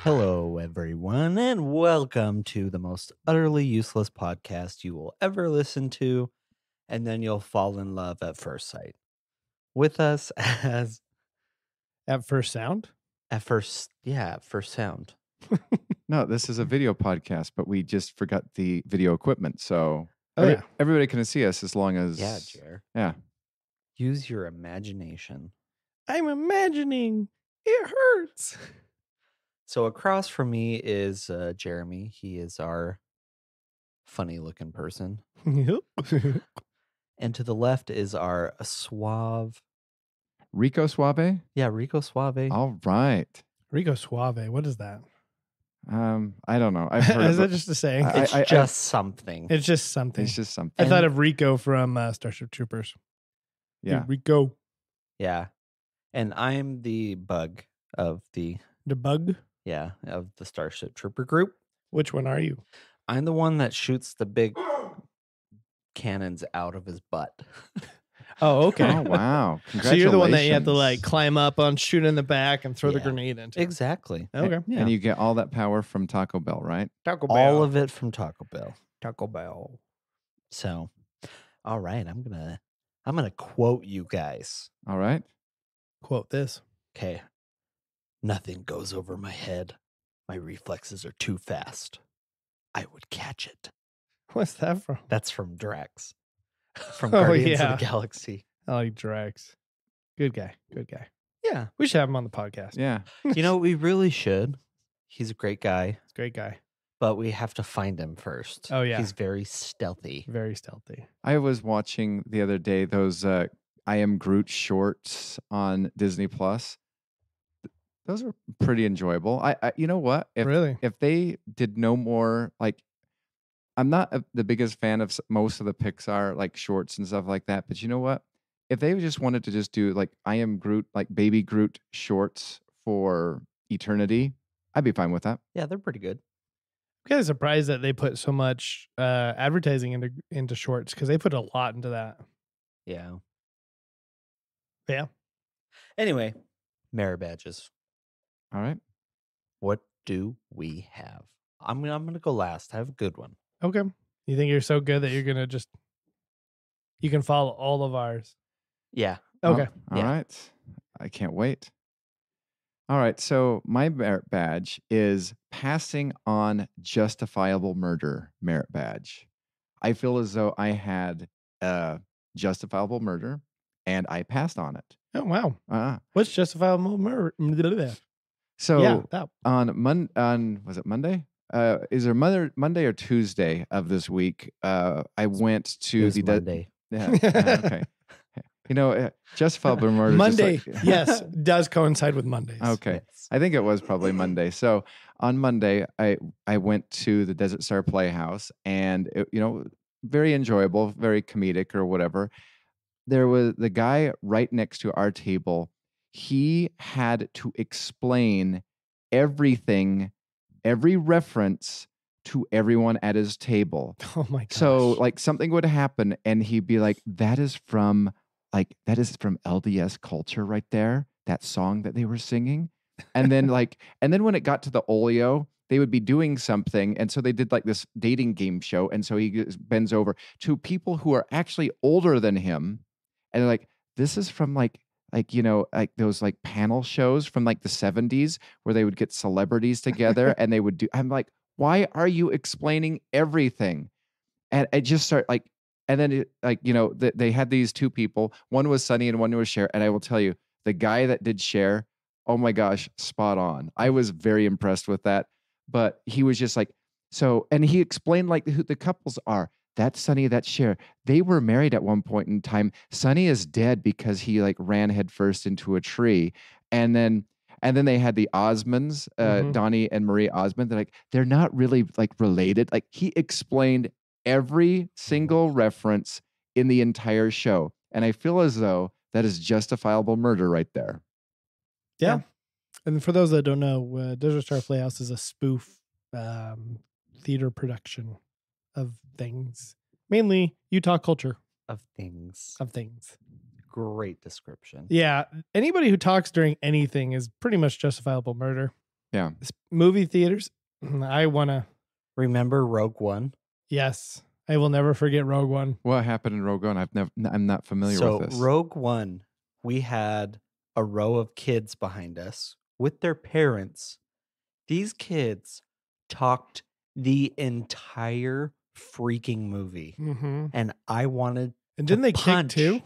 Hello, everyone, and welcome to the most utterly useless podcast you will ever listen to, and then you'll fall in love at first sight. With us as At first sound? at first sound. No, this is a video podcast, but we just forgot the video equipment. So Yeah. everybody can see us as long as... Yeah, Jer. Yeah. Use your imagination. I'm imagining. It hurts. So across from me is Jeremy. He is our funny-looking person. And to the left is our suave... Rico Suave? Yeah, Rico Suave. All right. Rico Suave. What is that? I don't know. I've heard Is that of it. just a saying? It's just something. It's just something. It's just something. I thought of Rico from Starship Troopers. Yeah. Hey, Rico. Yeah. And I'm the bug of the bug? of the Starship Trooper group. Which one are you? I'm the one that shoots the big cannons out of his butt. Oh, okay. Oh, wow. So you're the one that you have to Congratulations. climb up on, shoot in the back, and throw the Yeah. grenade into. Exactly. Okay. Yeah. And you get all that power from Taco Bell, right? Taco All of it from Taco Bell. Taco Bell. So, all right, I'm gonna quote you guys. All right. Quote this. Okay. Nothing goes over my head. My reflexes are too fast. I would catch it. What's that from? That's from Drax. From Oh, Guardians yeah. of the Galaxy. I like Drax. Good guy. Good guy. Yeah. We should have him on the podcast. Yeah. You know, we really should. He's a great guy, He's a great guy. but we have to find him first. Oh, yeah. He's very stealthy. Very stealthy. I was watching the other day those I Am Groot shorts on Disney Plus. Those are pretty enjoyable. I you know what? Really? If they did no more, like, I'm not the biggest fan of most of the Pixar like shorts and stuff like that, but you know what? If they just wanted to just do like I Am Groot, like Baby Groot shorts for eternity, I'd be fine with that. Yeah, they're pretty good. I'm kind of surprised that they put so much advertising into shorts because they put a lot into that. Yeah. Yeah. Anyway, merit badges. All right. What do we have? I'm gonna go last. I have a good one. Okay. You think you're so good that you're gonna you can follow all of ours. Yeah. Okay. All Yeah. right. I can't wait. All right. So my merit badge is passing on justifiable murder merit badge. I feel as though I had a justifiable murder and I passed on it. Oh wow. Uh, What's justifiable murder? so Yeah. That. on was it Monday? Is there Monday or Tuesday of this week? I went to It's the Monday. Yeah. Okay. You know, justifiable murder. Monday. Just like, Yes, does coincide with Mondays. Okay. Yes. I think it was probably Monday. So on Monday, I went to the Desert Star Playhouse, and it, very enjoyable, very comedic or whatever. There was the guy right next to our table. He had to explain everything, every reference to everyone at his table. Oh my gosh. So like something would happen, and he'd be like, that is from LDS Culture right there, that song that they were singing. And then when it got to the Olio, they would be doing something. And so they did like this dating game show. And so he bends over to people who are actually older than him. And they're like, this is from like those like panel shows from like the 70s where they would get celebrities together and they would do, I'm like, why are you explaining everything? And I just start like, and then they had these two people. One was Sunny and one was Cher. And I will tell you, the guy that did Cher, oh my gosh, spot on. I was very impressed with that. But he was just like, so, and he explained like who the couples are. That's Sunny, that's Cher. They were married at one point in time. Sunny is dead because he like ran headfirst into a tree. And then they had the Osmonds, Donnie and Marie Osmond. They're not really like related. Like he explained every single reference in the entire show. And I feel as though that is justifiable murder right there. Yeah. And for those that don't know, Desert Star Playhouse is a spoof theater production of things, mainly Utah culture Of things. of things. Great description. Yeah. Anybody who talks during anything is pretty much justifiable murder. Yeah. Movie theaters. I want to. Remember Rogue One? Yes. I will never forget Rogue One. What happened in Rogue One? I'm not familiar So with this. Rogue One, we had a row of kids behind us with their parents. These kids talked the entire freaking movie, Mm-hmm. and I wanted And to didn't they punch. kick too?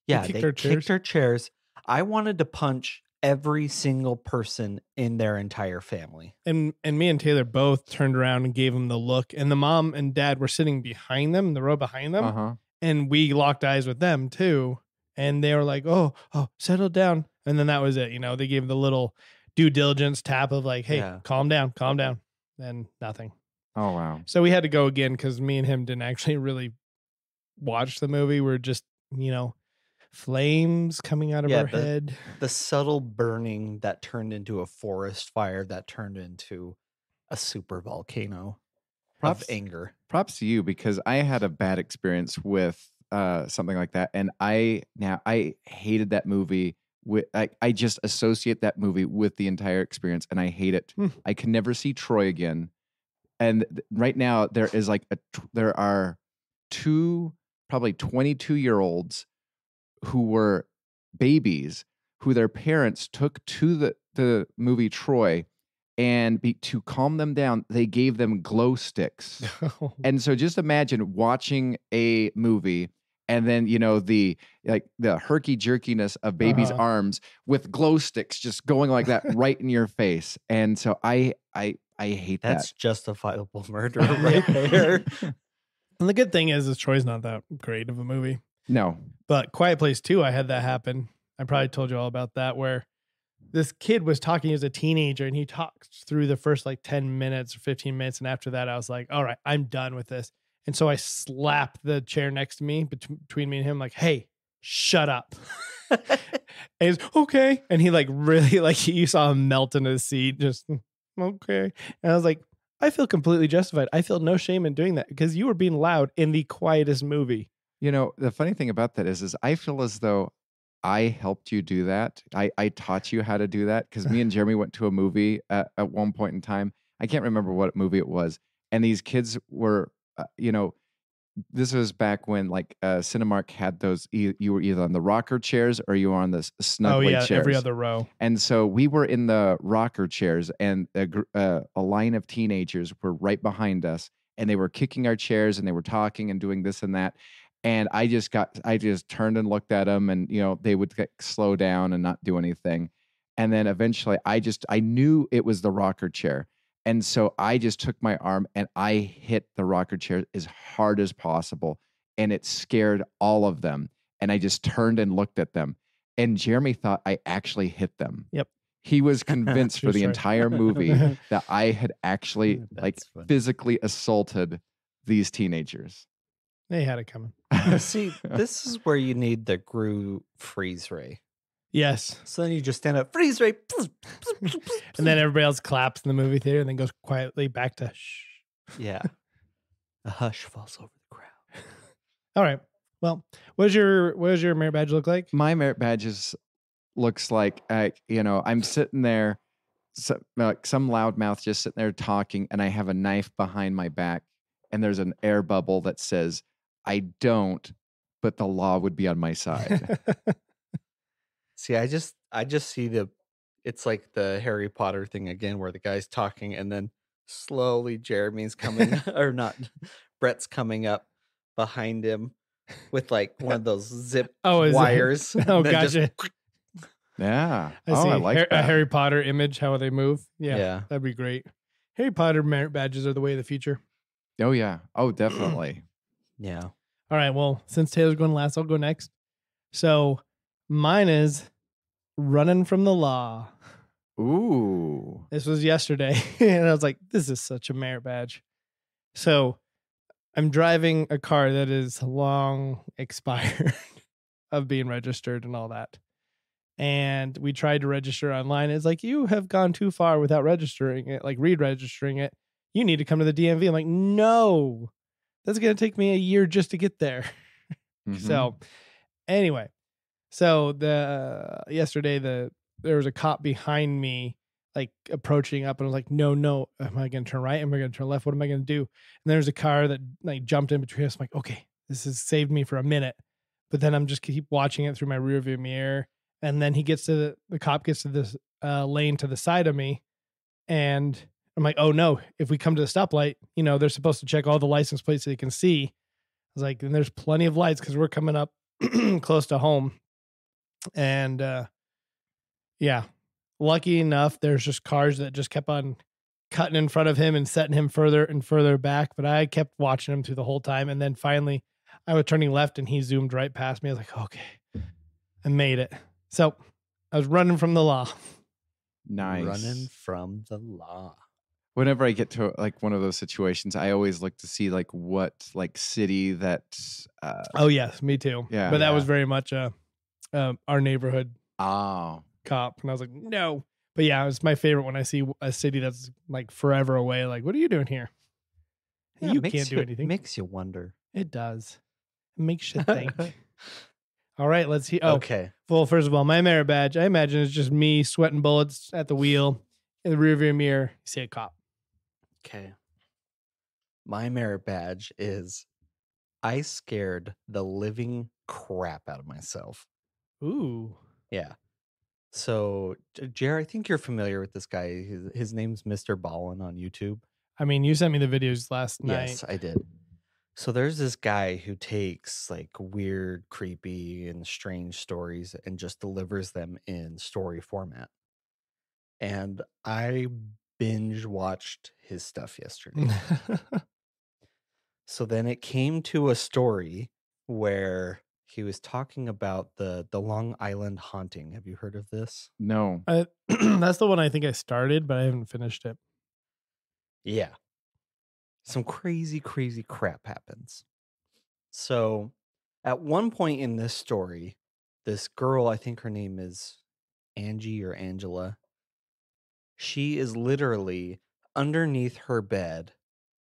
Yeah, kicked they our kicked our chairs. I wanted to punch every single person in their entire family. And me and Taylor both turned around and gave them the look. And the mom and dad were sitting behind them, in the row behind them. Uh-huh. And we locked eyes with them too. And they were like, oh, settle down. And then that was it. You know, they gave the little due diligence tap of like, hey, Yeah. calm down. And nothing. Oh, wow. So we had to go again because me and him didn't actually really watch the movie. We're just, you know, flames coming out of our head. The subtle burning that turned into a forest fire that turned into a super volcano of anger. Props to you, because I had a bad experience with something like that, and I hated that movie. I just associate that movie with the entire experience, and I hate it. I can never see Troy again. And right now there is like there are two probably 22-year-olds who were babies who their parents took to the movie Troy, and to calm them down, they gave them glow sticks. And so just imagine watching a movie and then, you know, the herky jerkiness of baby's arms with glow sticks just going like that right in your face. And so I hate that. That's justifiable murder right there. And the good thing is Troy's not that great of a movie. No. But Quiet Place 2, I had that happen. I probably told you all about that, where this kid was talking as a teenager and he talked through the first like 10 minutes or 15 minutes. And after that, I was like, all right, I'm done with this. And so I slapped the chair next to me, between me and him, like, hey, shut up. And he's okay. And he like really, like, you saw him melt in his seat, just okay. And I was like, I feel completely justified. I feel no shame in doing that because you were being loud in the quietest movie. You know, the funny thing about that is I feel as though I helped you do that. I taught you how to do that, because me and Jeremy went to a movie at one point in time. I can't remember what movie it was. And these kids were, you know, this was back when like Cinemark had those, you were either on the rocker chairs or you were on the snugly chairs. Every other row. And so we were in the rocker chairs, and a line of teenagers were right behind us, and they were kicking our chairs and they were talking and doing this and that. And I just turned and looked at them, and, you know, they would slow down and not do anything. And then eventually I knew it was the rocker chair. And so I just took my arm and I hit the rocker chair as hard as possible. And it scared all of them. And I just turned and looked at them. And Jeremy thought I actually hit them. Yep. He was convinced for the entire movie that I had actually physically assaulted these teenagers. They had it coming. See, this is where you need the Gru freeze ray. Yes. So then you just stand up, freeze ray. And then everybody else claps in the movie theater and then goes quietly back to shh. Yeah. A hush falls over the crowd. All right. Well, what does your merit badge look like? My merit badge looks like, you know, I'm sitting there, some loudmouth just sitting there talking, and I have a knife behind my back, and there's an air bubble that says, I don't, but the law would be on my side. See, I just see it's like the Harry Potter thing again, where the guy's talking and then slowly Jeremy's coming, or not, Brett's coming up behind him with like one of those zip wires. Oh, gotcha. Yeah. I like that. A Harry Potter image, how they move. Yeah. That'd be great. Harry Potter merit badges are the way of the future. Oh, yeah. Oh, definitely. Yeah. All right. Well, since Taylor's going last, I'll go next. So mine is running from the law. Ooh. This was yesterday. And I was like, this is such a merit badge. So I'm driving a car that is long expired of being registered and all that. And we tried to register online. It's like, you have gone too far without registering it, like re-registering it. You need to come to the DMV. I'm like, no, that's going to take me a year just to get there. Mm-hmm. So anyway, so yesterday there was a cop behind me, like approaching up, and I was like, no, am I going to turn right? Am I going to turn left? What am I going to do? And there's a car that like jumped in between us. I'm like, okay, this has saved me for a minute. But then I'm just keep watching it through my rearview mirror. And then he gets to the cop gets to this lane to the side of me. And I'm like, oh no, if we come to the stoplight, they're supposed to check all the license plates so they can see. I was like, and there's plenty of lights because we're coming up close to home. And yeah, lucky enough, there's just cars that just kept on cutting in front of him and setting him further and further back. But I kept watching him through the whole time. And then finally I was turning left and he zoomed right past me. I was like, okay, I made it. So I was running from the law. Nice. Running from the law. Whenever I get to like one of those situations, I always look to see like what like city that. Oh yes, me too. Yeah, but that was very much our neighborhood Oh, cop, and I was like, no. But yeah, it's my favorite when I see a city that's like forever away. Like, what are you doing here? Yeah, You can't do anything. Makes you wonder. It does. It makes you think. All right, let's see. Oh, Okay. Well, first of all, my merit badge, I imagine it's just me sweating bullets at the wheel. In the rearview mirror, you see a cop. Okay. My merit badge is I scared the living crap out of myself. Ooh. Yeah. So, Jer, I think you're familiar with this guy. His name's Mr. Ballin on YouTube. I mean, you sent me the videos last night. Yes, I did. So there's this guy who takes like weird, creepy, and strange stories and just delivers them in story format. And I binge watched his stuff yesterday. So then it came to a story where he was talking about the Long Island haunting. Have you heard of this? no. That's the one I think I started, but I haven't finished it. Yeah. Some crazy, crazy crap happens. So at one point in this story, this girl, I think her name is Angie or Angela, she is literally underneath her bed,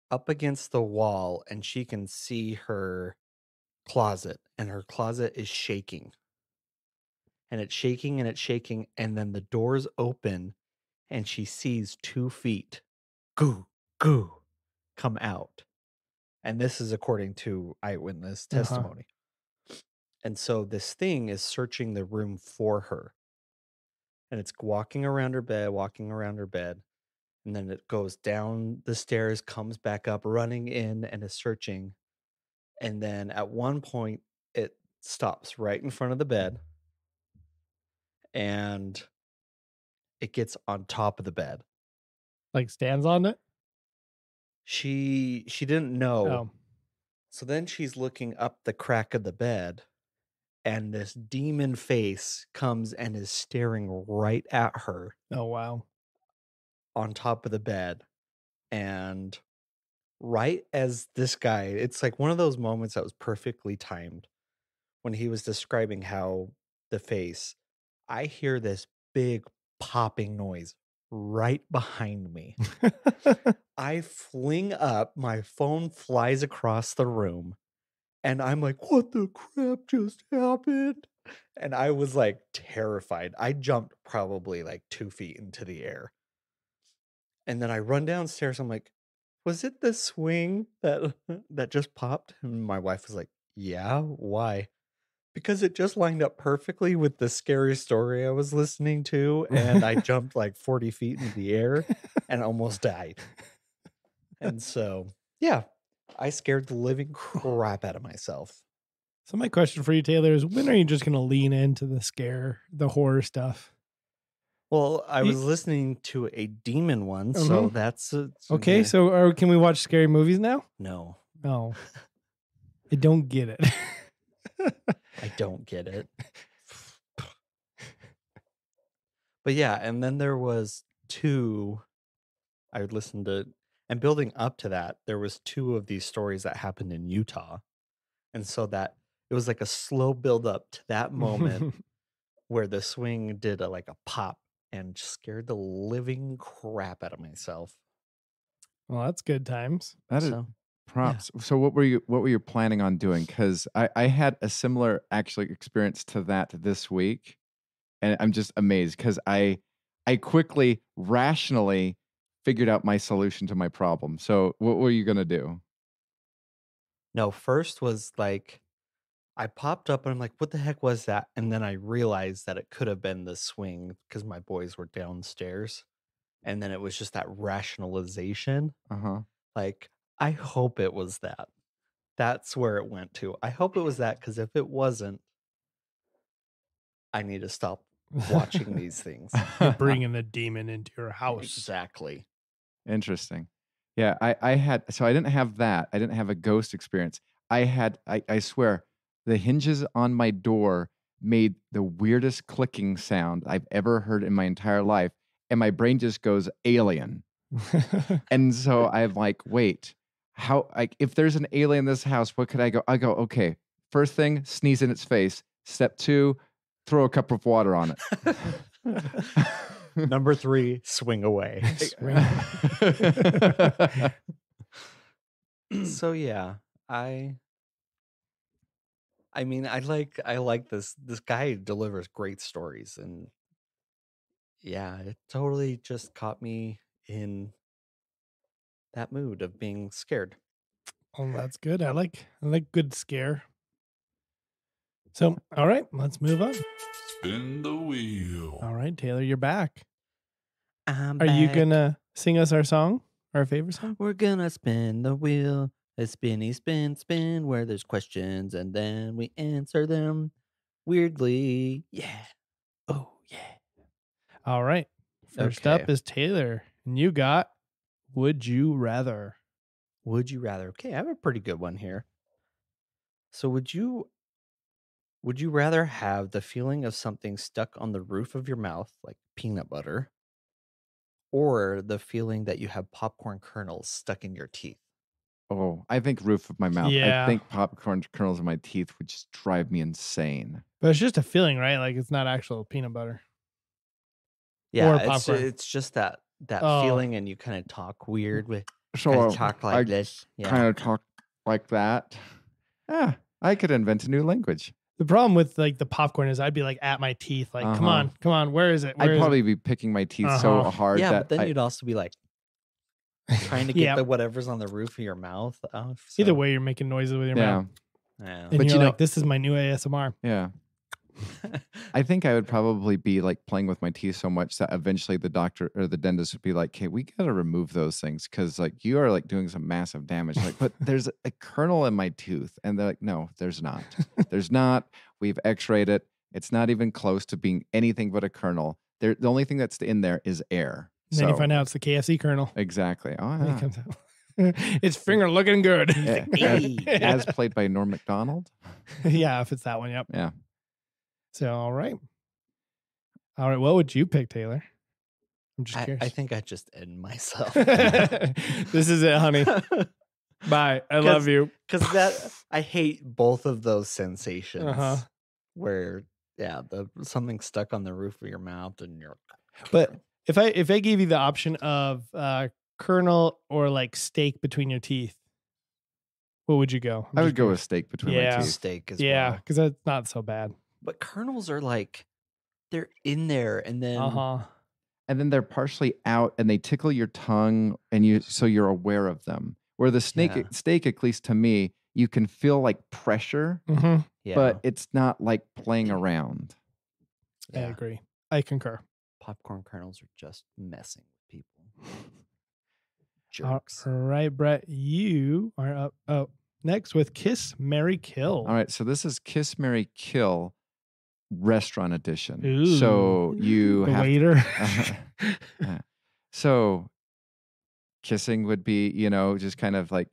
up against the wall, and she can see her closet, and her closet is shaking. And it's shaking and it's shaking, and then the doors open, and she sees 2 feet, goo, goo, come out. And this is according to eyewitness testimony. And so this thing is searching the room for her. And it's walking around her bed. And then it goes down the stairs, comes back up, running in, and is searching. And then at one point, it stops right in front of the bed. And it gets on top of the bed. Like stands on it? She didn't know. Oh. So then she's looking up the crack of the bed, and this demon face comes and is staring right at her Oh, wow. on top of the bed. And right as this guy, it's like one of those moments that was perfectly timed when he was describing how the face, I hear this big popping noise right behind me. I fling up, my phone flies across the room, and I'm like, what the crap just happened? And I was like terrified. I jumped probably like 2 feet into the air. And then I run downstairs. I'm like, was it the swing that just popped? And my wife was like, yeah, why? Because it just lined up perfectly with the scary story I was listening to. And I jumped like 40 feet into the air and almost died. And so, yeah, I scared the living crap out of myself. So my question for you, Taylor, is when are you just going to lean into the horror stuff? Well, I was listening to a demon one, so that's okay. yeah. So can we watch scary movies now? No. No. I don't get it. I don't get it. But yeah, and then there was 2 I would listen to, and building up to that, there was 2 of these stories that happened in Utah. And so that it was like a slow build up to that moment where the swing did a pop and scared the living crap out of myself. Well, that's good times. That is props. Yeah. So what were you planning on doing? Because I had a similar actually experience to that this week, and I'm just amazed because I I quickly, rationally figured out my solution to my problem. So what were you going to do? No, first was like I popped up and I'm like, what the heck was that? And then I realized that it could have been the swing because my boys were downstairs. And then it was just that rationalization. Uh-huh. Like, I hope it was that. That's where it went to. I hope it was that because if it wasn't, I need to stop watching these things. You're bringing the demon into your house. Exactly. Interesting. Yeah, I had, so I didn't have that. I didn't have a ghost experience. I swear, the hinges on my door made the weirdest clicking sound I've ever heard in my entire life. And my brain just goes alien. And so I'm like, wait, how, like, if there's an alien in this house, what could I go? I go, okay, first thing, sneeze in its face. Step 2, throw a cup of water on it. Number 3, swing away. So yeah, I mean, I like this guy delivers great stories, and yeah, it totally just caught me in that mood of being scared. Oh, that's good. I like good scare. So, all right, let's move on. Spin the wheel. All right, Taylor, you're back. I'm Are you back. gonna sing us our song, our favorite song? We're gonna spin the wheel, a spinny spin spin, where there's questions and then we answer them weirdly. Yeah. Oh yeah. All right. First up Okay. is Taylor, and you got Would You Rather? Would you rather? Okay, I have a pretty good one here. So would you rather have the feeling of something stuck on the roof of your mouth, like peanut butter, or the feeling that you have popcorn kernels stuck in your teeth? Oh, I think roof of my mouth. Yeah. I think popcorn kernels in my teeth would just drive me insane. But it's just a feeling, right? Like it's not actual peanut butter. Yeah, Or it's popcorn. it's just that Oh. feeling, and you kind of talk weird with So kind of talk like I this. Yeah. kind of talk like that. Yeah, I could invent a new language. The problem with like the popcorn is I'd be like at my teeth, like, come on, where is it? Where I'd is probably be picking my teeth so hard Yeah, that but then you'd also be like trying to get Yeah. the whatever's on the roof of your mouth off. Either so- way, you're making noises with your yeah, mouth. Yeah. And But you're you know- like, this is my new ASMR. yeah. I think I would probably be like playing with my teeth so much that eventually the doctor or the dentist would be like, "Hey, we got to remove those things because like you are like doing some massive damage." Like, but there's a kernel in my tooth, and they're like, "No, there's not. There's not. We've X-rayed it. It's not even close to being anything but a kernel. The only thing that's in there is air." And then you find out it's the KFC kernel. Exactly. Oh, And it yeah. comes out. It's finger looking good. Yeah, Hey. as played by Norm Macdonald. Yeah, if it's that one, yep. Yeah. So, all right. All right, what would you pick, Taylor? I'm just curious. I think I just end myself. This is it, honey. Bye. I love you. Because that I hate both of those sensations. Uh-huh. Where the something stuck on the roof of your mouth and you're. But if I gave you the option of kernel or like steak between your teeth, what would you go? I would go with steak between my teeth. Steak as yeah, well. because that's not so bad. But kernels are like they're in there, and then And then they're partially out and they tickle your tongue and you're aware of them. Where the steak, at least to me, you can feel like pressure, but it's not like playing around. I agree. I concur. Popcorn kernels are just messing with people. Jerks. All right, Brett, you are up next with Kiss, Marry, Kill. All right, so this is Kiss, Marry, Kill restaurant edition. Ooh. So you the have waiter. So kissing would be, just kind of like,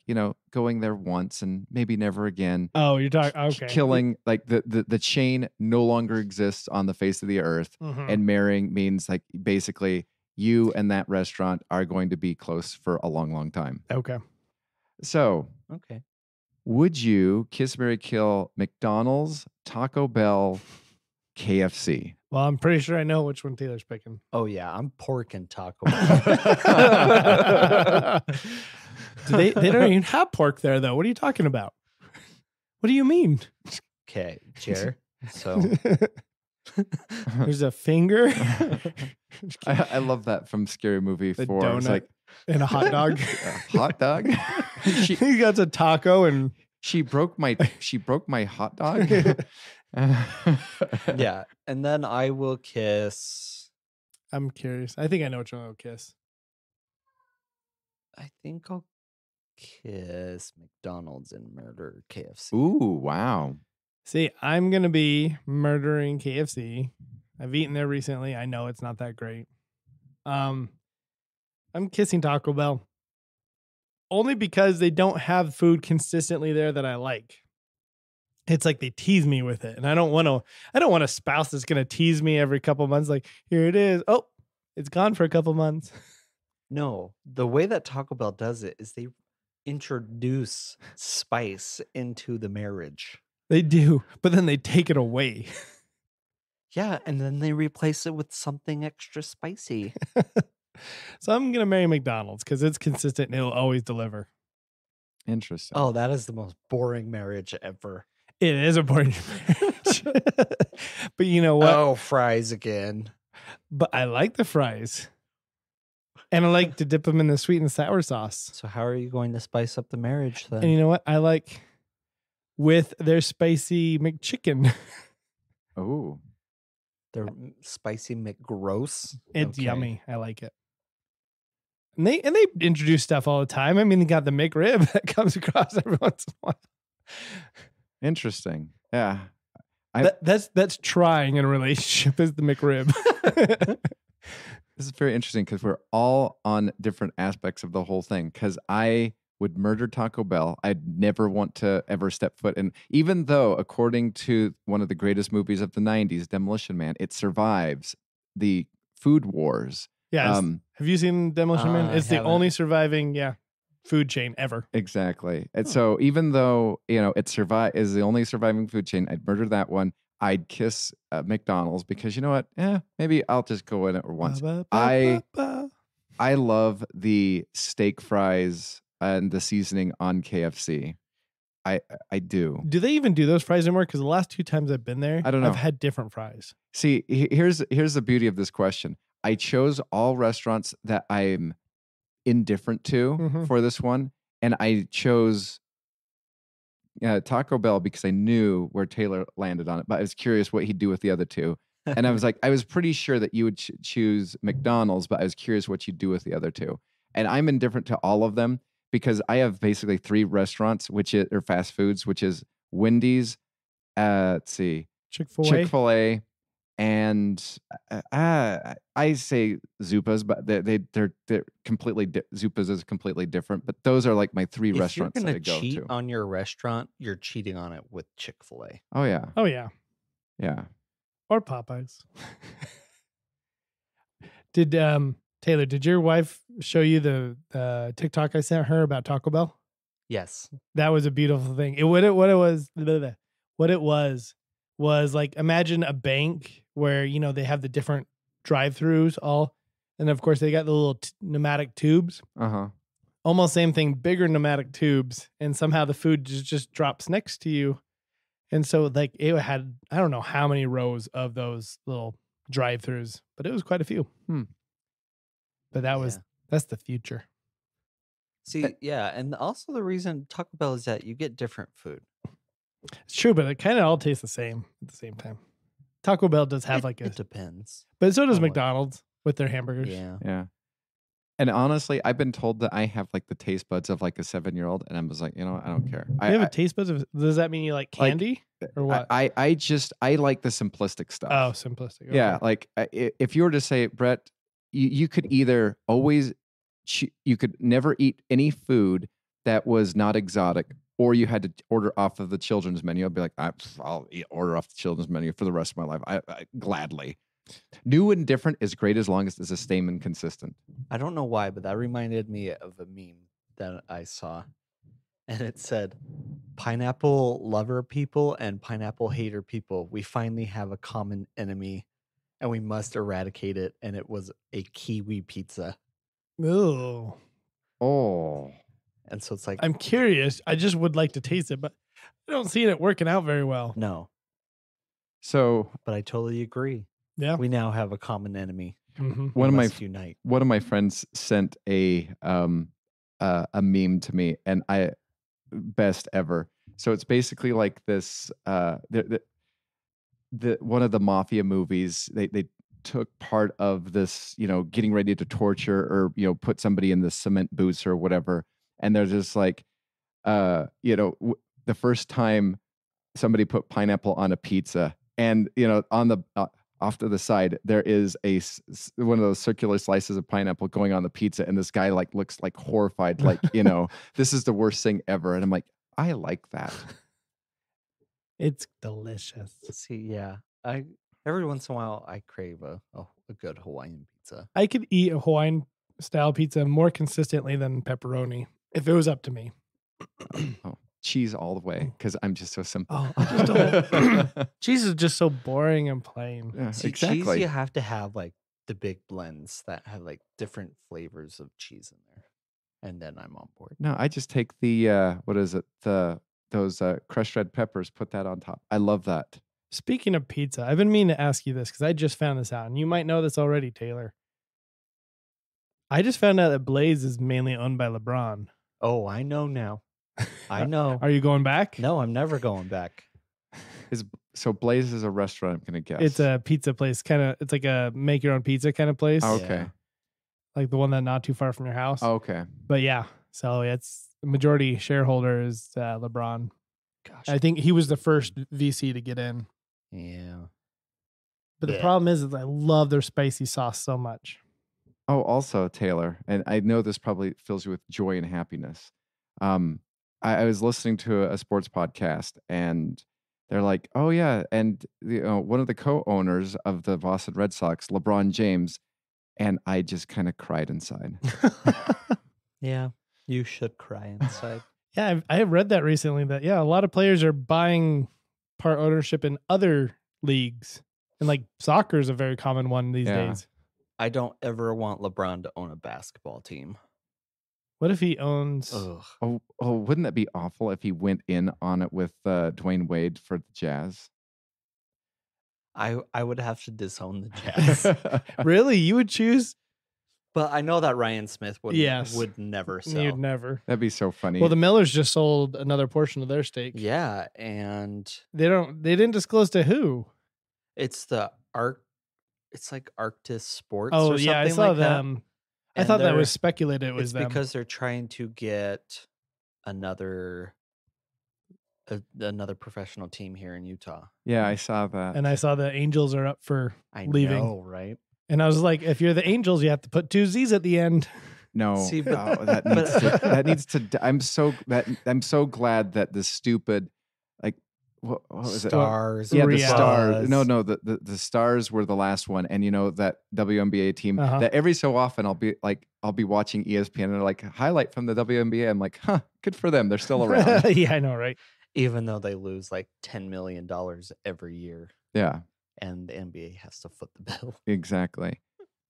going there once and maybe never again. Oh, you're talking, okay. Killing, like the chain no longer exists on the face of the earth. And marrying means like basically you and that restaurant are going to be close for a long, long time. Okay. So, would you kiss, marry, kill McDonald's, Taco Bell, KFC? Well, I'm pretty sure I know which one Taylor's picking. Oh yeah, I'm pork and Taco Bell. They don't even have pork there though. What are you talking about? What do you mean? Okay, Jer. So there's a finger. I love that from Scary Movie The 4. It's donut like and a hot dog. a hot dog. He got a taco and She broke my hot dog. Yeah. And then I will kiss. I'm curious. I think I know which one I'll kiss. I think I'll kiss McDonald's and murder KFC. Ooh, wow. See, I'm going to be murdering KFC. I've eaten there recently. I know it's not that great. I'm kissing Taco Bell. Only because they don't have food consistently there that I like. It's like they tease me with it. And I don't want a spouse that's going to tease me every couple months. Like, here it is. Oh, it's gone for a couple months. No, the way that Taco Bell does it is they introduce spice into the marriage. They do, but then they take it away. Yeah, and then they replace it with something extra spicy. So I'm going to marry McDonald's because it's consistent and it'll always deliver. Interesting. Oh, that is the most boring marriage ever. It is a boring marriage. But you know what? Oh, fries again. But I like the fries. And I like to dip them in the sweet and sour sauce. So how are you going to spice up the marriage then? And you know what? I like with their spicy McChicken. Oh. They're spicy McGross. It's Okay. yummy. I like it. And they introduce stuff all the time. I mean, they got the McRib that comes across every once in a while. Interesting. Yeah. That's trying in a relationship is the McRib. This is very interesting because we're all on different aspects of the whole thing. Because I would murder Taco Bell. I'd never want to ever step foot in. Even though, according to one of the greatest movies of the 90s, Demolition Man, it survives the food wars. Yeah. Have you seen Demolition Man? I It's the haven't. only surviving, food chain ever. Exactly. And so even though, it is the only surviving food chain, I'd murder that one. I'd kiss McDonald's because you know what? Maybe I'll just go in it once. I love the steak fries and the seasoning on KFC. I do. Do they even do those fries anymore? Because the last 2 times I've been there, I don't know. I've had different fries. See, here's the beauty of this question. I chose all restaurants that I'm indifferent to Mhm. for this one, and I chose Taco Bell because I knew where Taylor landed on it, but I was curious what he'd do with the other two. And I was like, I was pretty sure that you would choose McDonald's, but I was curious what you'd do with the other two. And I'm indifferent to all of them because I have basically 3 restaurants, or fast foods, which is Wendy's, let's see, Chick-fil-A. Chick-fil-A, and I say Zupas, but they're completely Zupas is completely different. But those are like my 3 If restaurants you're that I going go to cheat to. on your restaurant, you're cheating on it with Chick-fil-A. Oh yeah, Oh, yeah. yeah. Or Popeyes. Did Taylor, did your wife show you the TikTok I sent her about Taco Bell? Yes. That was a beautiful thing. What it was like, imagine a bank where, they have the different drive-throughs all, and of course they got the little pneumatic tubes. Uh-huh. Almost same thing, bigger pneumatic tubes, and somehow the food just drops next to you. And so like it had, I don't know how many rows of those little drive-throughs, but it was quite a few. But that's the future. See, yeah, and also the reason Taco Bell is that you get different food. It's true, but it kind of all tastes the same at the same time. Taco Bell does have It depends. but so does on what- McDonald's with their hamburgers. Yeah. Yeah. And honestly, I've been told that I have like the taste buds of like a 7-year-old, and I was like, I don't care. You have a taste buds of, does that mean you like candy or what? I like the simplistic stuff. Oh, simplistic. Okay. Yeah, like if you were to say, Brett, you could either always, you could never eat any food that was not exotic, or you had to order off of the children's menu. I'd be like, I'll order off the children's menu for the rest of my life. I gladly. New and different is great as long as it's the same and consistent. I don't know why, but that reminded me of a meme that I saw. And it said, pineapple lover people and pineapple hater people, we finally have a common enemy and we must eradicate it. And it was a kiwi pizza. Ooh. Oh. And so it's like, I'm curious. I just would like to taste it, but I don't see it working out very well. no, So but I totally agree. Yeah. We now have a common enemy. Mhm. One of my Must unite. one of my friends sent a meme to me, and I best ever. So it's basically like this. The one of the mafia movies. They took part of this, getting ready to torture or put somebody in the cement booths or whatever, and they're just like, the first time somebody put pineapple on a pizza, and on the off to the side there is one of those circular slices of pineapple going on the pizza, and this guy like looks like horrified, like this is the worst thing ever, and I'm like, I like that. It's delicious. See, yeah, I every once in a while I crave a good Hawaiian pizza. I could eat a Hawaiian style pizza more consistently than pepperoni if it was up to me. Cheese all the way, because I'm just so simple. Oh, I just don't. Cheese is just so boring and plain. Yeah, See, exactly. cheese, you have to have like the big blends that have like different flavors of cheese in there, and then I'm on board. No, I just take the what is it? Those crushed red peppers, put that on top. I love that. Speaking of pizza, I've been meaning to ask you this because I just found this out, and you might know this already, Taylor. I just found out that Blaze is mainly owned by LeBron. Oh, I know now. I know. Are you going back? No, I'm never going back. So Blaze is a restaurant, I'm gonna guess. It's a pizza place, it's like a make your own pizza kind of place. Oh, okay. Yeah. Like the one that not too far from your house. Oh, okay. But yeah, so it's majority shareholder is LeBron. Gosh. I think he was the first VC to get in. Yeah. But the Yeah. problem is I love their spicy sauce so much. Oh, also Taylor, and I know this probably fills you with joy and happiness. I was listening to a sports podcast, and they're like, "Oh yeah," and one of the co-owners of the Boston Red Sox, LeBron James, and I just kind of cried inside. Yeah. You should cry inside. Yeah, I have read that recently that, a lot of players are buying part ownership in other leagues. And like soccer is a very common one these Yeah. days. I don't ever want LeBron to own a basketball team. What if he owns? Ugh. Oh, wouldn't that be awful if he went in on it with Dwayne Wade for the Jazz? I would have to disown the Jazz. Really? You would choose? But I know that Ryan Smith would Yes. never sell. You'd never. That'd be so funny. Well, the Millers just sold another portion of their stake. Yeah, and They didn't disclose to who. it's it's like Arctis Sports. Oh or yeah, I something saw like that. them. I And thought that they're- was speculated it was It's them. because they're trying to get another professional team here in Utah. yeah, I saw that. And I saw the Angels are up for I leaving. know, right? And I was like, if you're the Angels, you have to put 2 Z's at the end. No, See, but- that needs to. I'm so glad that the stupid, like, what was it? Stars. Yeah, the Reality. Stars. No, the Stars were the last one, and that WNBA team. Uh-huh. That every so often I'll be watching ESPN, and they're like, highlight from the WNBA. I'm like, huh, good for them. They're still around. Yeah, I know, right? Even though they lose like $10 million every year, Yeah, and the NBA has to foot the bill. exactly.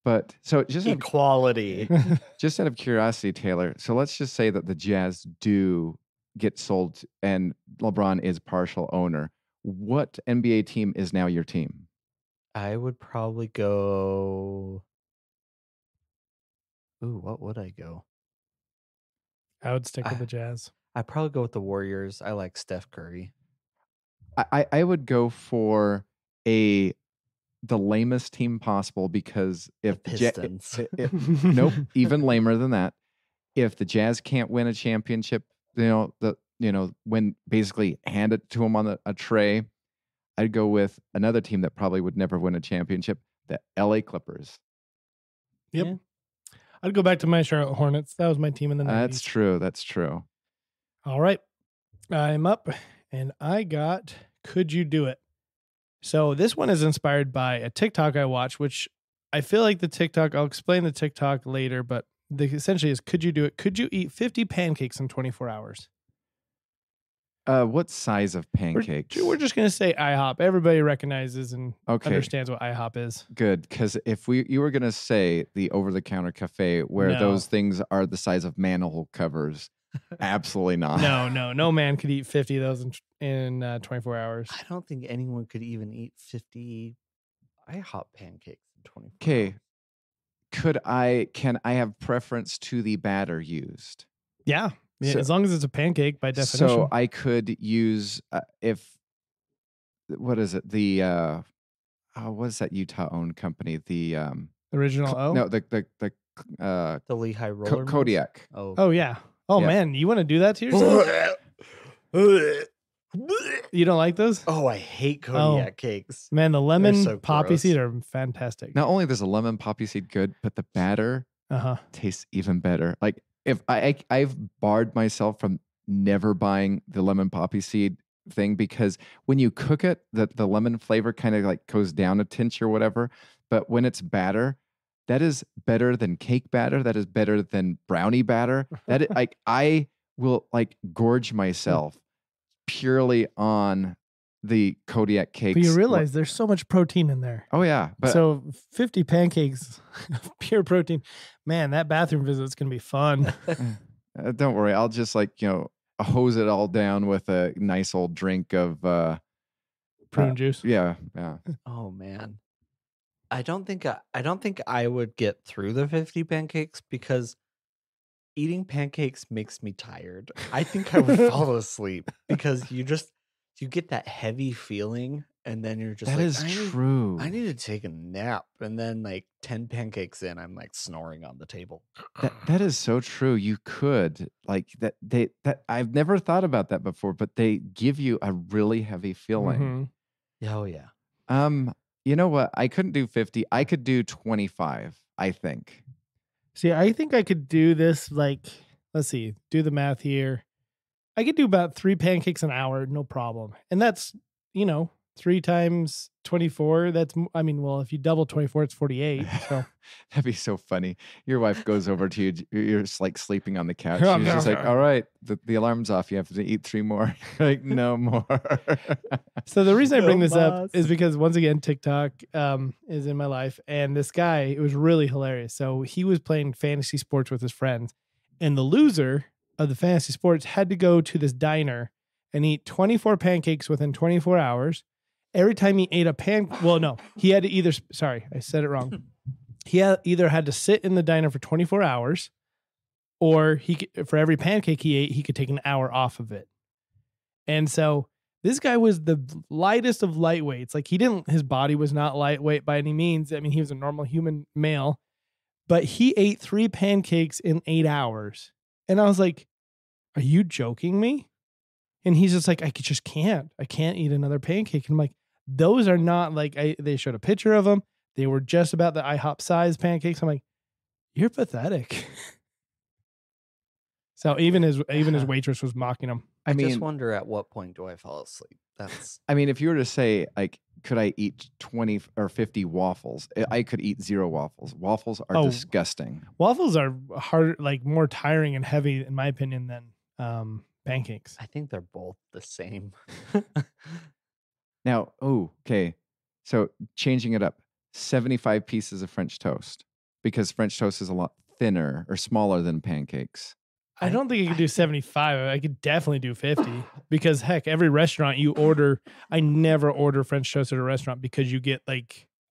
But so just Equality. out of curiosity, Taylor. So let's just say that the Jazz do get sold, and LeBron is partial owner. What NBA team is now your team? I would probably go. Ooh, what would I go? I would stick with the Jazz. I'd probably go with the Warriors. I like Steph Curry. I would go for the lamest team possible, because if The the Ja- Pistons. nope, even lamer than that. If the Jazz can't win a championship, when basically hand it to them on a tray, I'd go with another team that probably would never win a championship, the LA Clippers. Yep. Yeah. I'd go back to my Charlotte Hornets. That was my team in the 90s. That's true. All right. I'm up, and I got Could You Do It? So this one is inspired by a TikTok I watched, which I feel like the TikTok, I'll explain the TikTok later, but essentially is, could you do it? Could you eat 50 pancakes in 24 hours? What size of pancakes? We're just going to say IHOP. Everybody recognizes and Okay. understands what IHOP is. Good, because if you were gonna say the over-the-counter cafe where No. those things are the size of manhole covers, absolutely not. No man could eat 50 of those in 24 hours. I don't think anyone could even eat 50 IHOP pancakes in 24 Okay, hours. can I have preference to the batter used? Yeah. So- As long as it's a pancake by definition. So I could use what is it? The what is that Utah owned company? The Original O? no, the The Lehigh Roller Mills? Kodiak. Oh, yeah. Oh, Yeah. man. You want to do that to yourself? You don't like those? Oh, I hate Kodiak cakes. Man, the lemon so poppy gross. seed are fantastic. Not only does a lemon poppy seed good, but the batter tastes even better. Like if I've barred myself from never buying the lemon poppy seed thing because when you cook it, the lemon flavor kind of like goes down a tinge or whatever. But when it's batter, that is better than cake batter. That is better than brownie batter. That is, like I will like gorge myself purely on the Kodiak cakes. But you realize there's so much protein in there. Oh yeah, but So 50 pancakes of pure protein. Man, that bathroom visit's going to be fun. don't worry. I'll just hose it all down with a nice old drink of Prune juice. Yeah. Oh man. I don't think I would get through the 50 pancakes because eating pancakes makes me tired. I think I would fall asleep because you get that heavy feeling and then you're just That is true. I need to take a nap. And then like 10 pancakes in, I'm like snoring on the table. That is so true. You could like that I've never thought about that before, but they give you a really heavy feeling. Mhm. Oh yeah. You know what? I couldn't do 50. I could do 25, I think. See, I think I could do this let's see, do the math here. I could do about 3 pancakes an hour, no problem. And that's, 3 times 24. If you double 24, it's 48. So That'd be so funny. Your wife goes over to you. You're just like sleeping on the couch. Oh, She's no, just like, no. all right, the alarm's off. You have to eat 3 more. Like, no more. So the reason I bring this up Dumbass. is because once again, TikTok is in my life. And this guy, it was really hilarious. So he was playing fantasy sports with his friends. And the loser of the fantasy sports had to go to this diner and eat 24 pancakes within 24 hours. Every time he ate he had to either, sorry, I said it wrong. He either had to sit in the diner for 24 hours or for every pancake he ate, he could take an hour off of it. And so this guy was the lightest of lightweights. Like his body was not lightweight by any means. I mean, he was a normal human male, but he ate 3 pancakes in 8 hours. And I was like, are you joking me? And he's just like, I can't eat another pancake. And I'm like, those are not they showed a picture of them. They were just about the IHOP size pancakes. I'm like, you're pathetic. So even his waitress was mocking him. I just wonder at what point do I fall asleep? I mean, if you were to say, like, could I eat 20 or 50 waffles? I could eat 0 waffles. Waffles are disgusting. Waffles are hard, more tiring and heavy, in my opinion, than pancakes. I think they're both the same. Now, okay. So changing it up, 75 pieces of French toast because French toast is a lot thinner or smaller than pancakes. I don't think you could do 75. I could definitely do 50 because heck, every restaurant you order, I never order French toast at a restaurant because you get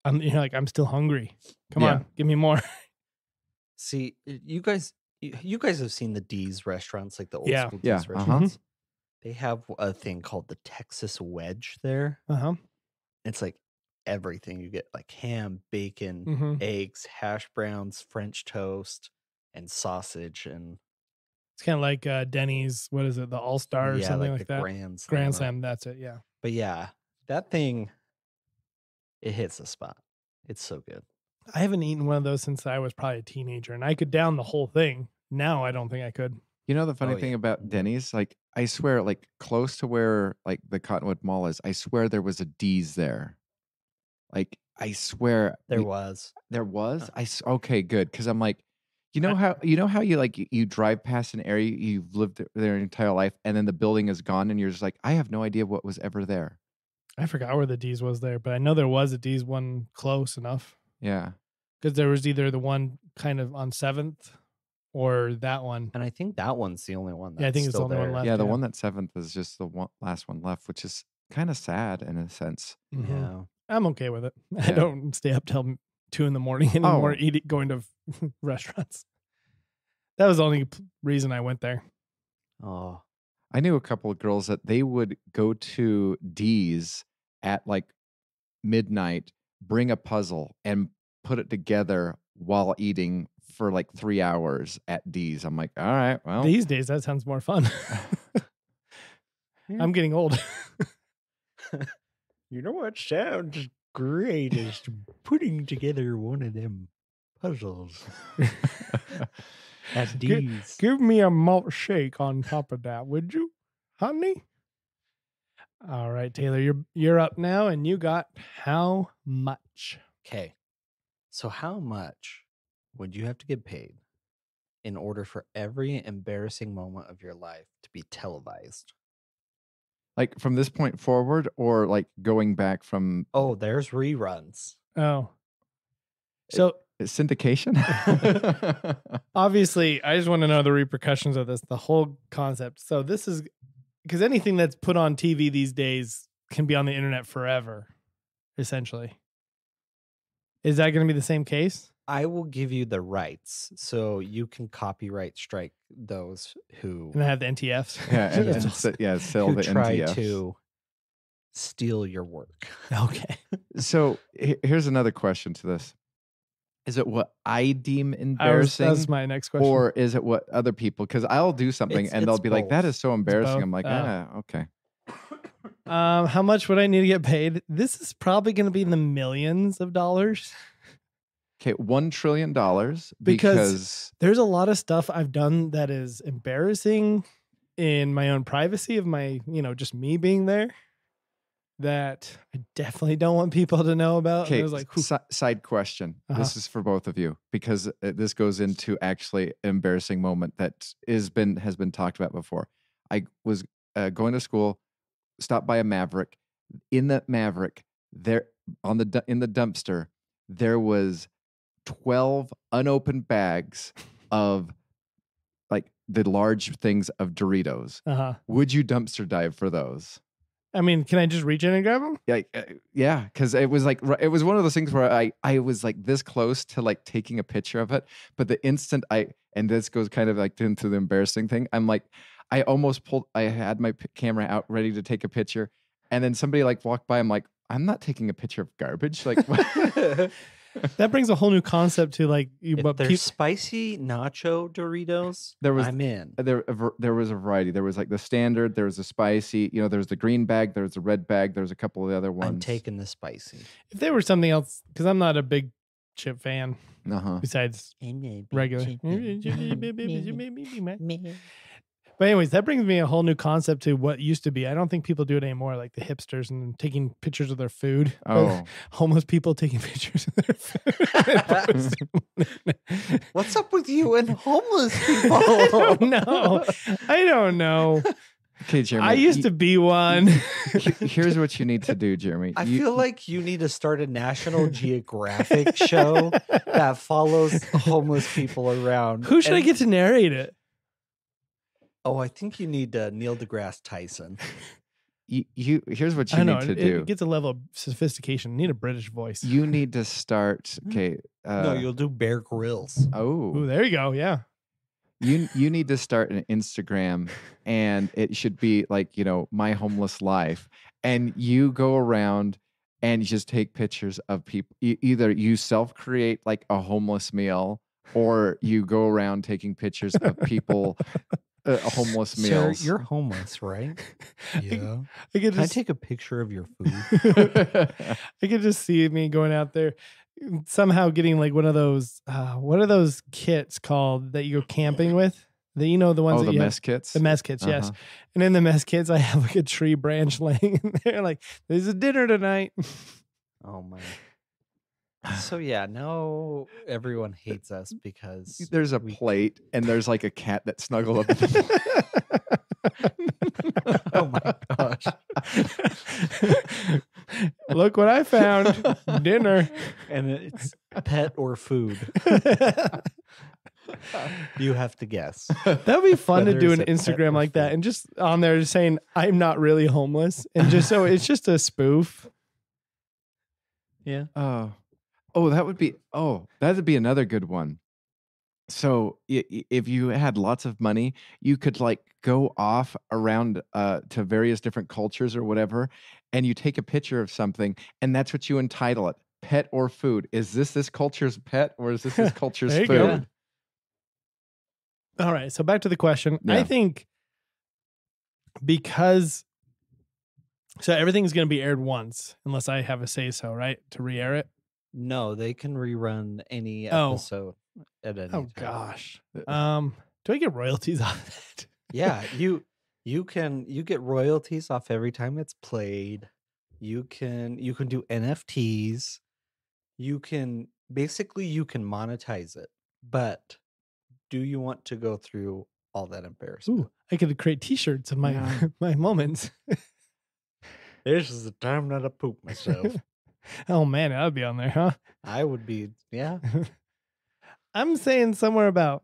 I'm still hungry. Come on, give me more. See, you guys have seen the D's restaurants, like the old school D's Yeah, restaurants. They have a thing called the Texas Wedge there. It's like everything. You get like ham, bacon, eggs, hash browns, French toast, and sausage. And it's kind of like Denny's, what is it, the All-Star or something like that? Grand Slam, that's it, yeah. But yeah, that thing, it hits the spot. It's so good. I haven't eaten one of those since I was probably a teenager, and I could down the whole thing. Now I don't think I could. You know the funny thing about Denny's? Like, I swear, like, close to where, like, the Cottonwood Mall is, I swear there was a D's there. Like, I swear. There was. There was? Okay, good. Because I'm like, you know how you drive past an area you've lived there your entire life, and then the building is gone, and you're just like, I have no idea what was ever there. I forgot where the D's was there, but I know there was a D's one close enough. Yeah. Because there was either the one kind of on 7th or that one. And I think that one's the only one. I think it's the only one left. Yeah, the one that's 7th is just the last one left, which is kind of sad in a sense. Yeah. I'm okay with it. I don't stay up till 2 a.m. anymore, going to restaurants. That was the only reason I went there. Oh, I knew a couple of girls that they would go to D's at like midnight, bring a puzzle and put it together while eating for like 3 hours at D's. I'm like, all right, well. These days, that sounds more fun. I'm getting old. you know what sounds great is putting together one of them puzzles. At D's. Give me a malt shake on top of that, would you, honey? All right, Taylor, you're up now, and you got how much? Okay. So how much would you have to get paid in order for every embarrassing moment of your life to be televised? Like from this point forward, or like going back from Oh, there's reruns. Oh. So syndication? obviously, I just want to know the repercussions of this, the whole concept. So this is because anything that's put on TV these days can be on the internet forever, essentially. Is that going to be the same case? I will give you the rights so you can copyright strike those who And I have the NTFs. Sell who the try NTFs. to steal your work. Okay. So here's another question to this. Is it what I deem embarrassing? That's my next question. Or is it what other people? Because I'll do something and they'll be like, that both. is so embarrassing. both? I'm like, okay. How much would I need to get paid? This is probably going to be in the millions of dollars. Okay, $1 trillion Because there's a lot of stuff I've done that is embarrassing in my own privacy of my, just me being there, that I definitely don't want people to know about. Okay, And I was like, side question. This is for both of you because this goes into actually an embarrassing moment that has been talked about before. I was going to school, stopped by a Maverick. In the Maverick, there in the dumpster, there was 12 unopened bags of like the large things of Doritos. Would you dumpster dive for those? I mean, can I just reach in and grab them? Yeah, because it was like it was one of those things where I was like this close to like taking a picture of it, but the instant and this goes kind of like into the embarrassing thing. I'm like, I had my camera out ready to take a picture, and then somebody like walked by. I'm like, I'm not taking a picture of garbage. Like, that brings a whole new concept to like there's spicy nacho Doritos. I'm in. There was a variety. There was like the standard. There was a spicy. There was the green bag. There was a red bag. There was a couple of the other ones. I'm taking the spicy. If there were something else, because I'm not a big chip fan. Besides regular. But anyways, that brings me a whole new concept to what used to be. I don't think people do it anymore, like the hipsters and taking pictures of their food. Oh. Homeless people taking pictures of their food. What's up with you and homeless people? I don't know. Okay, Jeremy. I used to be one. Here's what you need to do, Jeremy. I feel like you need to start a National Geographic show that follows homeless people around. Who should I get to narrate it? Oh, I think you need Neil deGrasse Tyson. Here's what you need to do. It gets a level of sophistication. You need a British voice. You need to start. Okay. No, you'll do Bear Grylls. Oh, ooh, there you go. Yeah. You need to start an Instagram, and it should be like my homeless life, and you go around and you just take pictures of people. Either you self-create like a homeless meal, or you go around taking pictures of people. Homeless meals. Sir, you're homeless, right? Yeah. Can I I take a picture of your food? I could just see me going out there, somehow getting like one of those. What are those kits called that you go camping with? The ones. The mess kits. The mess kits, yes. And in the mess kits, I have like a tree branch laying in there. Like, there's a dinner tonight. Oh my. So yeah, now everyone hates us because there's a plate and there's like a cat that snuggled up. In the Oh my gosh. Look what I found. Dinner. And it's pet or food. You have to guess. That'd be fun to Whether do an it's a pet Instagram or like that food. and just on there just saying I'm not really homeless, and just so it's just a spoof. Yeah. that'd be another good one. So if you had lots of money, you could like go off around to various different cultures or whatever, and you take a picture of something, and that's what you entitle it: pet or food. Is this culture's pet, or is this culture's There you food? go. All right. So back to the question. Yeah. I think because everything's going to be aired once, unless I have a say so, right? To re-air it. No, they can rerun any Oh. episode at any time. Gosh. Do I get royalties off that? Yeah, you get royalties off every time it's played. You can do NFTs. You can monetize it. But do you want to go through all that embarrassment? Ooh, I could create T-shirts of my my moments. This is the time that I poop myself. Oh man, that would be on there, huh? I would be, yeah. I'm saying somewhere about.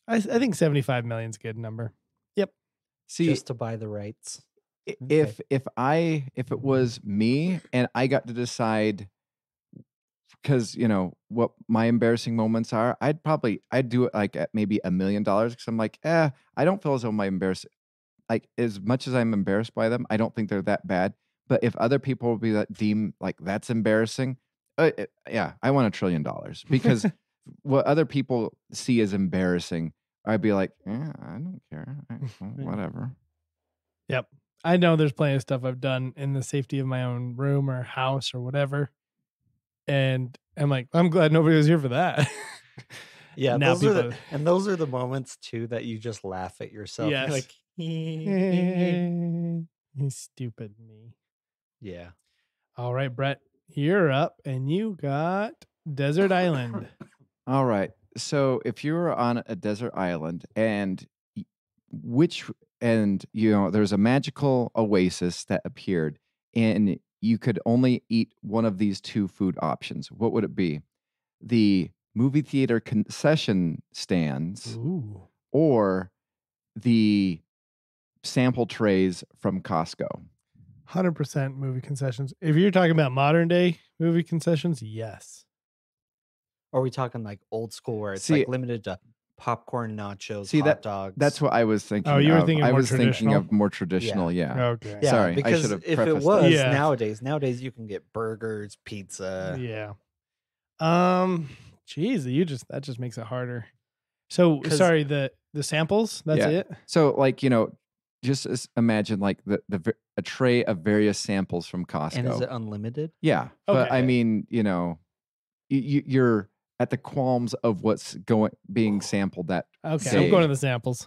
I think 75 million is a good number. Yep. See, Just to buy the rights. if it was me and I got to decide, because what my embarrassing moments are, I'd do it like at maybe $1 million, because I'm like, I don't feel as though my embarrassing, like as much as I'm embarrassed by them, I don't think they're that bad. But if other people would be deem like that's embarrassing, yeah, I want $1 trillion, because what other people see as embarrassing, I'd be like, yeah, I don't care, whatever. Yep. I know there's plenty of stuff I've done in the safety of my own room or house or whatever. And I'm like, I'm glad nobody was here for that. Yeah, Now those are the moments too that you just laugh at yourself. Yes. You're like, you stupid me. yeah. All right, Brett, you're up, and you got Desert Island. All right. So if you were on a desert island and there's a magical oasis that appeared, and you could only eat one of these two food options, what would it be? The movie theater concession stands, Ooh. or the sample trays from Costco? 100% movie concessions. If you're talking about modern day movie concessions, yes. Or are we talking like old school where it's like limited to popcorn, nachos, hot dogs? That's what I was thinking. Oh, you were of. thinking I more was thinking traditional? of more traditional. Yeah. Okay. Yeah, Sorry, I because should have if it prefaced was that. nowadays you can get burgers, pizza. Yeah. Geez, that just makes it harder. So 'Cause- sorry, the samples, that's it? So like, just imagine like a tray of various samples from Costco. And is it unlimited? Yeah. But Okay. I mean, you're at the qualms of what's being sampled that Okay, day. I'm going to the samples.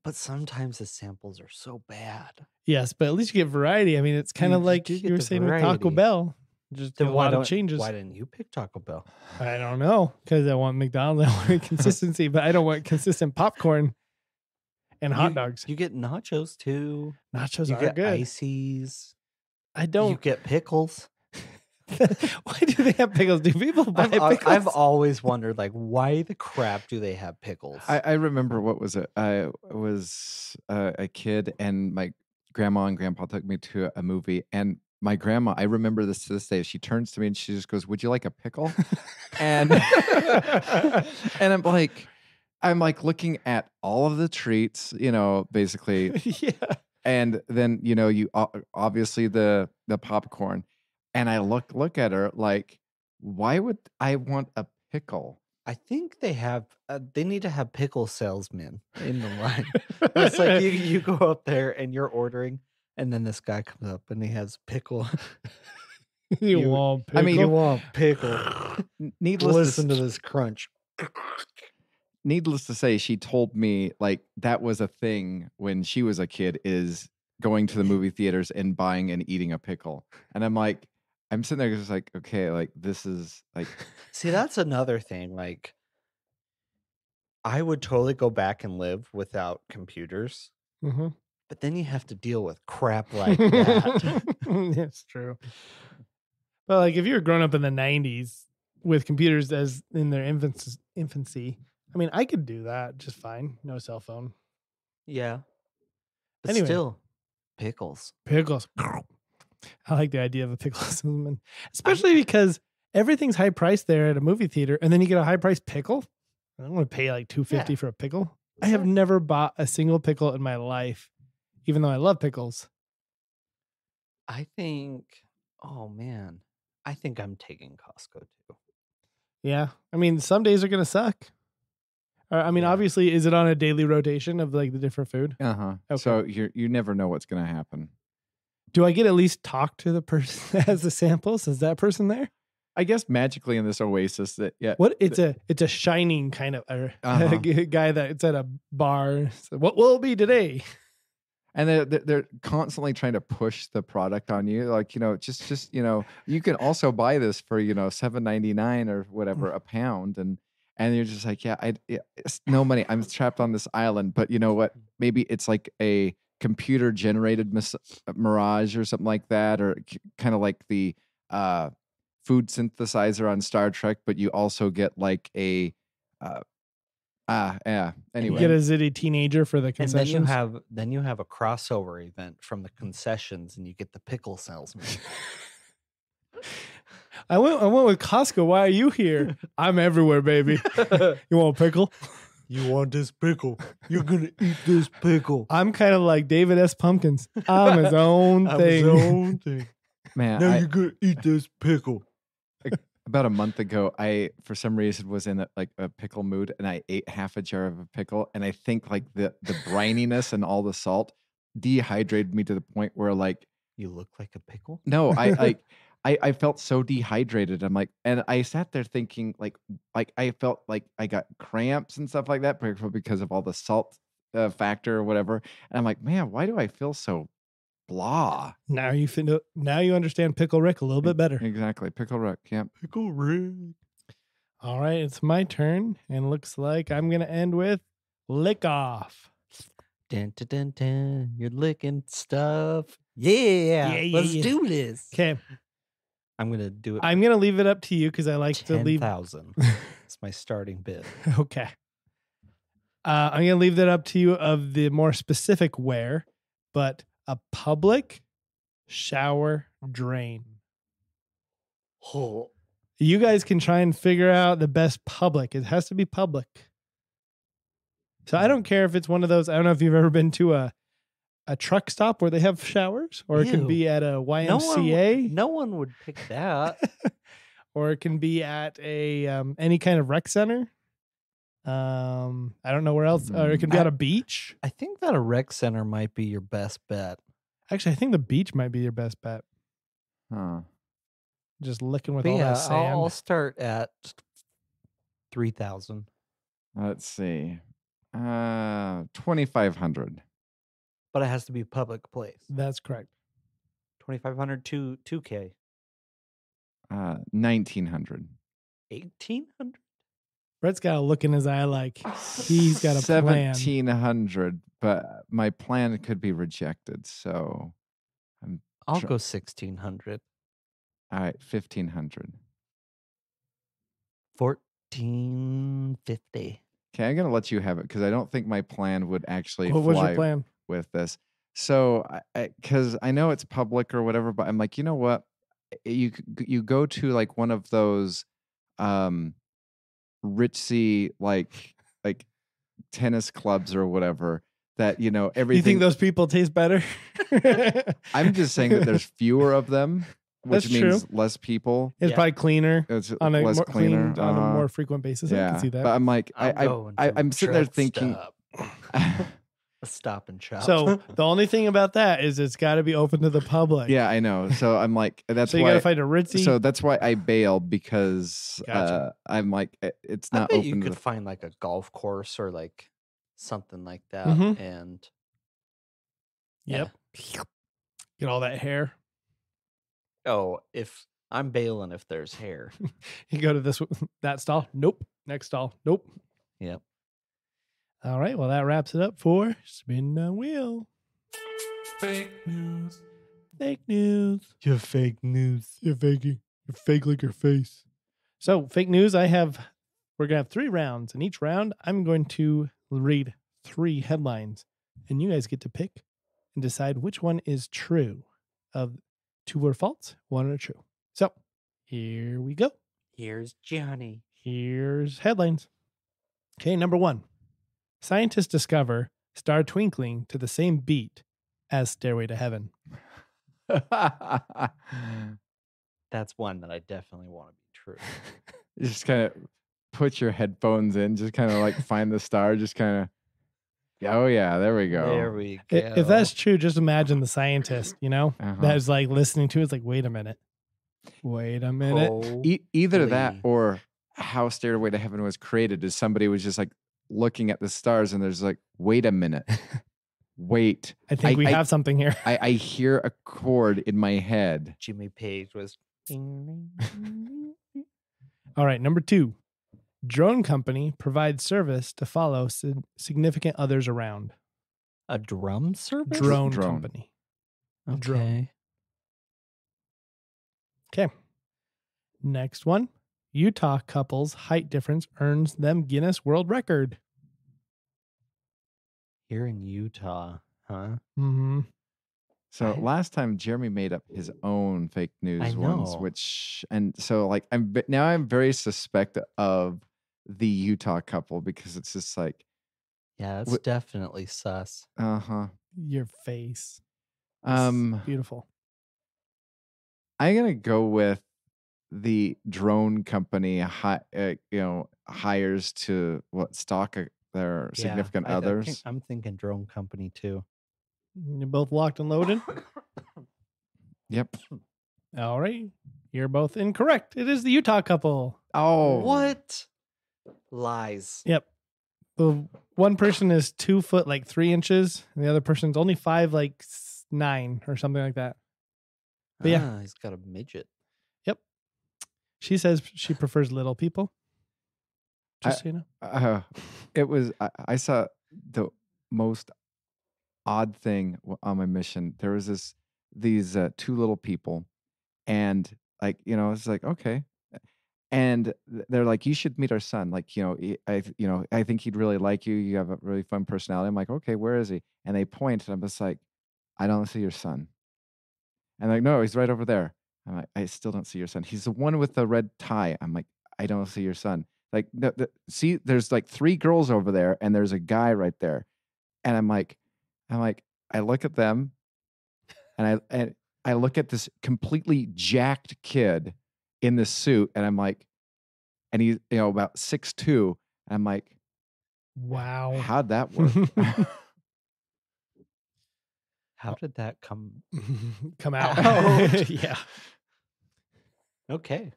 But sometimes the samples are so bad. Yes, but at least you get variety. I mean, it's kind of You like do get you were the saying with Taco variety. Bell. Just Then a lot of changes. Why didn't you pick Taco Bell? I don't know, because I want McDonald's. I want consistency, but I don't want consistent popcorn and hot dogs. You get nachos too. Nachos You are get good. ices. I You don't. get pickles. Why do they have pickles? Do people buy pickles? I've always wondered, like, why the crap do they have pickles? I remember, what was it? I was a kid, and my grandma and grandpa took me to a movie, and my grandma, I remember this to this day, she turns to me and she just goes, "Would you like a pickle?" and and I'm like looking at all of the treats, basically, Yeah. and then you obviously the popcorn, and I look at her like, why would I want a pickle? I think they have. They need to have pickle salesmen in the line. It's like you go up there and you're ordering, and then this guy comes up and he has pickle. You want pickle? I mean, You want pickle? Needless Listen to this crunch. Needless to say, she told me like that was a thing when she was a kid, is going to the movie theaters and buying and eating a pickle. And I'm sitting there just like, okay, like this is like, See, that's another thing. Like, I would totally go back and live without computers, Mhm. but then you have to deal with crap like that. That's true. But like, if you were growing up in the 90s with computers as in their infancy, I mean, I could do that just fine. No cell phone. Yeah. But Anyway. still, pickles. Pickles. I like the idea of a pickle salesman, especially because everything's high priced there at a movie theater, and then you get a high priced pickle. I don't want to pay like $2.50 for a pickle. I have never bought a single pickle in my life, even though I love pickles. I think, oh man, I think I'm taking Costco too. Yeah, I mean, some days are gonna suck. I mean, Yeah. obviously, is it on a daily rotation of like the different food? Okay. So you never know what's going to happen. Do I get at least talk to the person that has the samples? Is that person there? I guess magically in this oasis that What it's a shining kind of Uh-huh. guy that it's at a bar. So what will it be today? and they're constantly trying to push the product on you, like just you can also buy this for $7.99 or whatever a pound, and you're just like it's no money. I'm trapped on this island, but you know what? Maybe it's like a computer generated mirage or something like that, or kind of like the food synthesizer on Star Trek, but you also get like a You anyway. get a zitty teenager for the And concessions. then you have a crossover event from the concessions, and you get the pickle salesman. I went with Costco. Why are you here? I'm everywhere, baby. You want a pickle? You want this pickle? You're gonna eat this pickle. I'm kind of like David S. Pumpkins. I'm his own thing. Man, Now you're gonna eat this pickle. about a month ago, I for some reason was in a pickle mood, and I ate half a jar of a pickle, and I think like the brininess and all the salt dehydrated me to the point where like You look like a pickle? no, I felt so dehydrated. I'm like, and I sat there thinking like I felt like I got cramps and stuff like that because of all the salt factor or whatever. And I'm like, man, why do I feel so blah? Now you understand Pickle Rick a little bit better. Exactly, pickle Rick. Yep. Pickle Rick. All right, it's my turn, and looks like I'm gonna end with lick off. Dun, dun, dun, dun. You're licking stuff. Yeah. Let's yeah. do this. Okay, I'm gonna do it. I'm gonna leave it up to you because I like to leave. 10,000. It's my starting bid. Okay. I'm gonna leave that up to you of the more specific where, but a public shower drain. Oh, You guys can try and figure out the best public. It has to be public. So I don't care if it's one of those. I don't know if you've ever been to a truck stop where they have showers, or it can Ew. be at a YMCA, no one would pick that. or it can be at a any kind of rec center. I don't know where else, or it can be at a beach. I think that a rec center might be your best bet. Actually, I think the beach might be your best bet. Huh. Just licking with But all yeah, that sand. I'll start at 3,000. Let's see. 2,500. But it has to be a public place. That's correct. 2,500 to 2K. 1,900. 1,800? Brett's got a look in his eye like he's got a plan. 1,700, but my plan could be rejected. So I'll go 1,600. all right, 1,500. 1,450. Okay, I'm gonna let you have it because I don't think my plan would actually What was fly your plan? with this. So, because I know it's public or whatever, but I'm like, you know what? You go to like one of those ritzy like tennis clubs or whatever that everything. You think those people taste better? I'm just saying that there's fewer of them, which That's means true. less people. It's probably cleaner It's on a less more cleaner on a more frequent basis. I can see that. But I'm like, I'm sitting there thinking. A Stop and Shop. So the only thing about that is it's got to be open to the public. Yeah, I know. So I'm like, that's so you why. got to find a ritzy. So that's why I bailed because Gotcha. I'm like, it's I not bet open. you to could the, find like a golf course or like something like that. Mhm. And Yep. Get all that hair. oh, if I'm bailing if there's hair. You go to that stall. Nope. Next stall. Nope. Yep. All right. Well, that wraps it up for Spin the Wheel. Fake news. Fake news. You're fake news. You're fakey. You're fake like your face. So, fake news. We're going to have 3 rounds. In each round, I'm going to read 3 headlines. And you guys get to pick and decide which one is true of 2 were false, 1 are true. So here we go. Here's Johnny. Here's headlines. Okay, number 1. Scientists discover star twinkling to the same beat as Stairway to Heaven. That's one that I definitely want to be true. You just kind of put your headphones in, just kind of like find the star, just kind of, oh yeah, there we go. There we go. If that's true, just imagine the scientist, Uh-huh. that's like listening to it. It's like, wait a minute. Either that Holy. or how Stairway to Heaven was created is somebody was just like looking at the stars and there's like, wait a minute. Wait. I think we have something here. I hear a chord in my head. Jimmy Page was. All right, number 2. Drone company provides service to follow significant others around. A drum service? Drone Drone. company. Okay. drone. Okay. Next one. Utah couple's height difference earns them Guinness World Record. Here in Utah, huh? Mm-hmm. So I- last time Jeremy made up his own fake news ones, know. and so like I'm very suspect of the Utah couple because it's just like, Yeah, it's definitely sus. Your face. Beautiful. I'm gonna go with the drone company hires to stalk their significant others. I'm thinking drone company too. You're both locked and loaded. Yep. All right. You're both incorrect. It is the Utah couple. Oh, What? Lies. Yep. The one person is 2 foot, like 3 inches, and the other person's only 5, like 9 or something like that. But yeah. He's got a midget. She says she prefers little people. Just so you know. it was. I saw the most odd thing on my mission. There was these 2 little people, and like it's like okay, and they're like, you should meet our son. Like I think he'd really like you. You have a really fun personality. I'm like, okay, where is he? And they point, and I'm just like, I don't see your son. And like, no, he's right over there. I'm like, I still don't see your son. He's the one with the red tie. I'm like, I don't see your son. Like, see, there's like 3 girls over there, and there's a guy right there. And I'm like, I look at them, and I look at this completely jacked kid in this suit, and I'm like, and he's about 6'2", and I'm like, Wow. how'd that work? How did that come? Come out. Out. Yeah. Okay.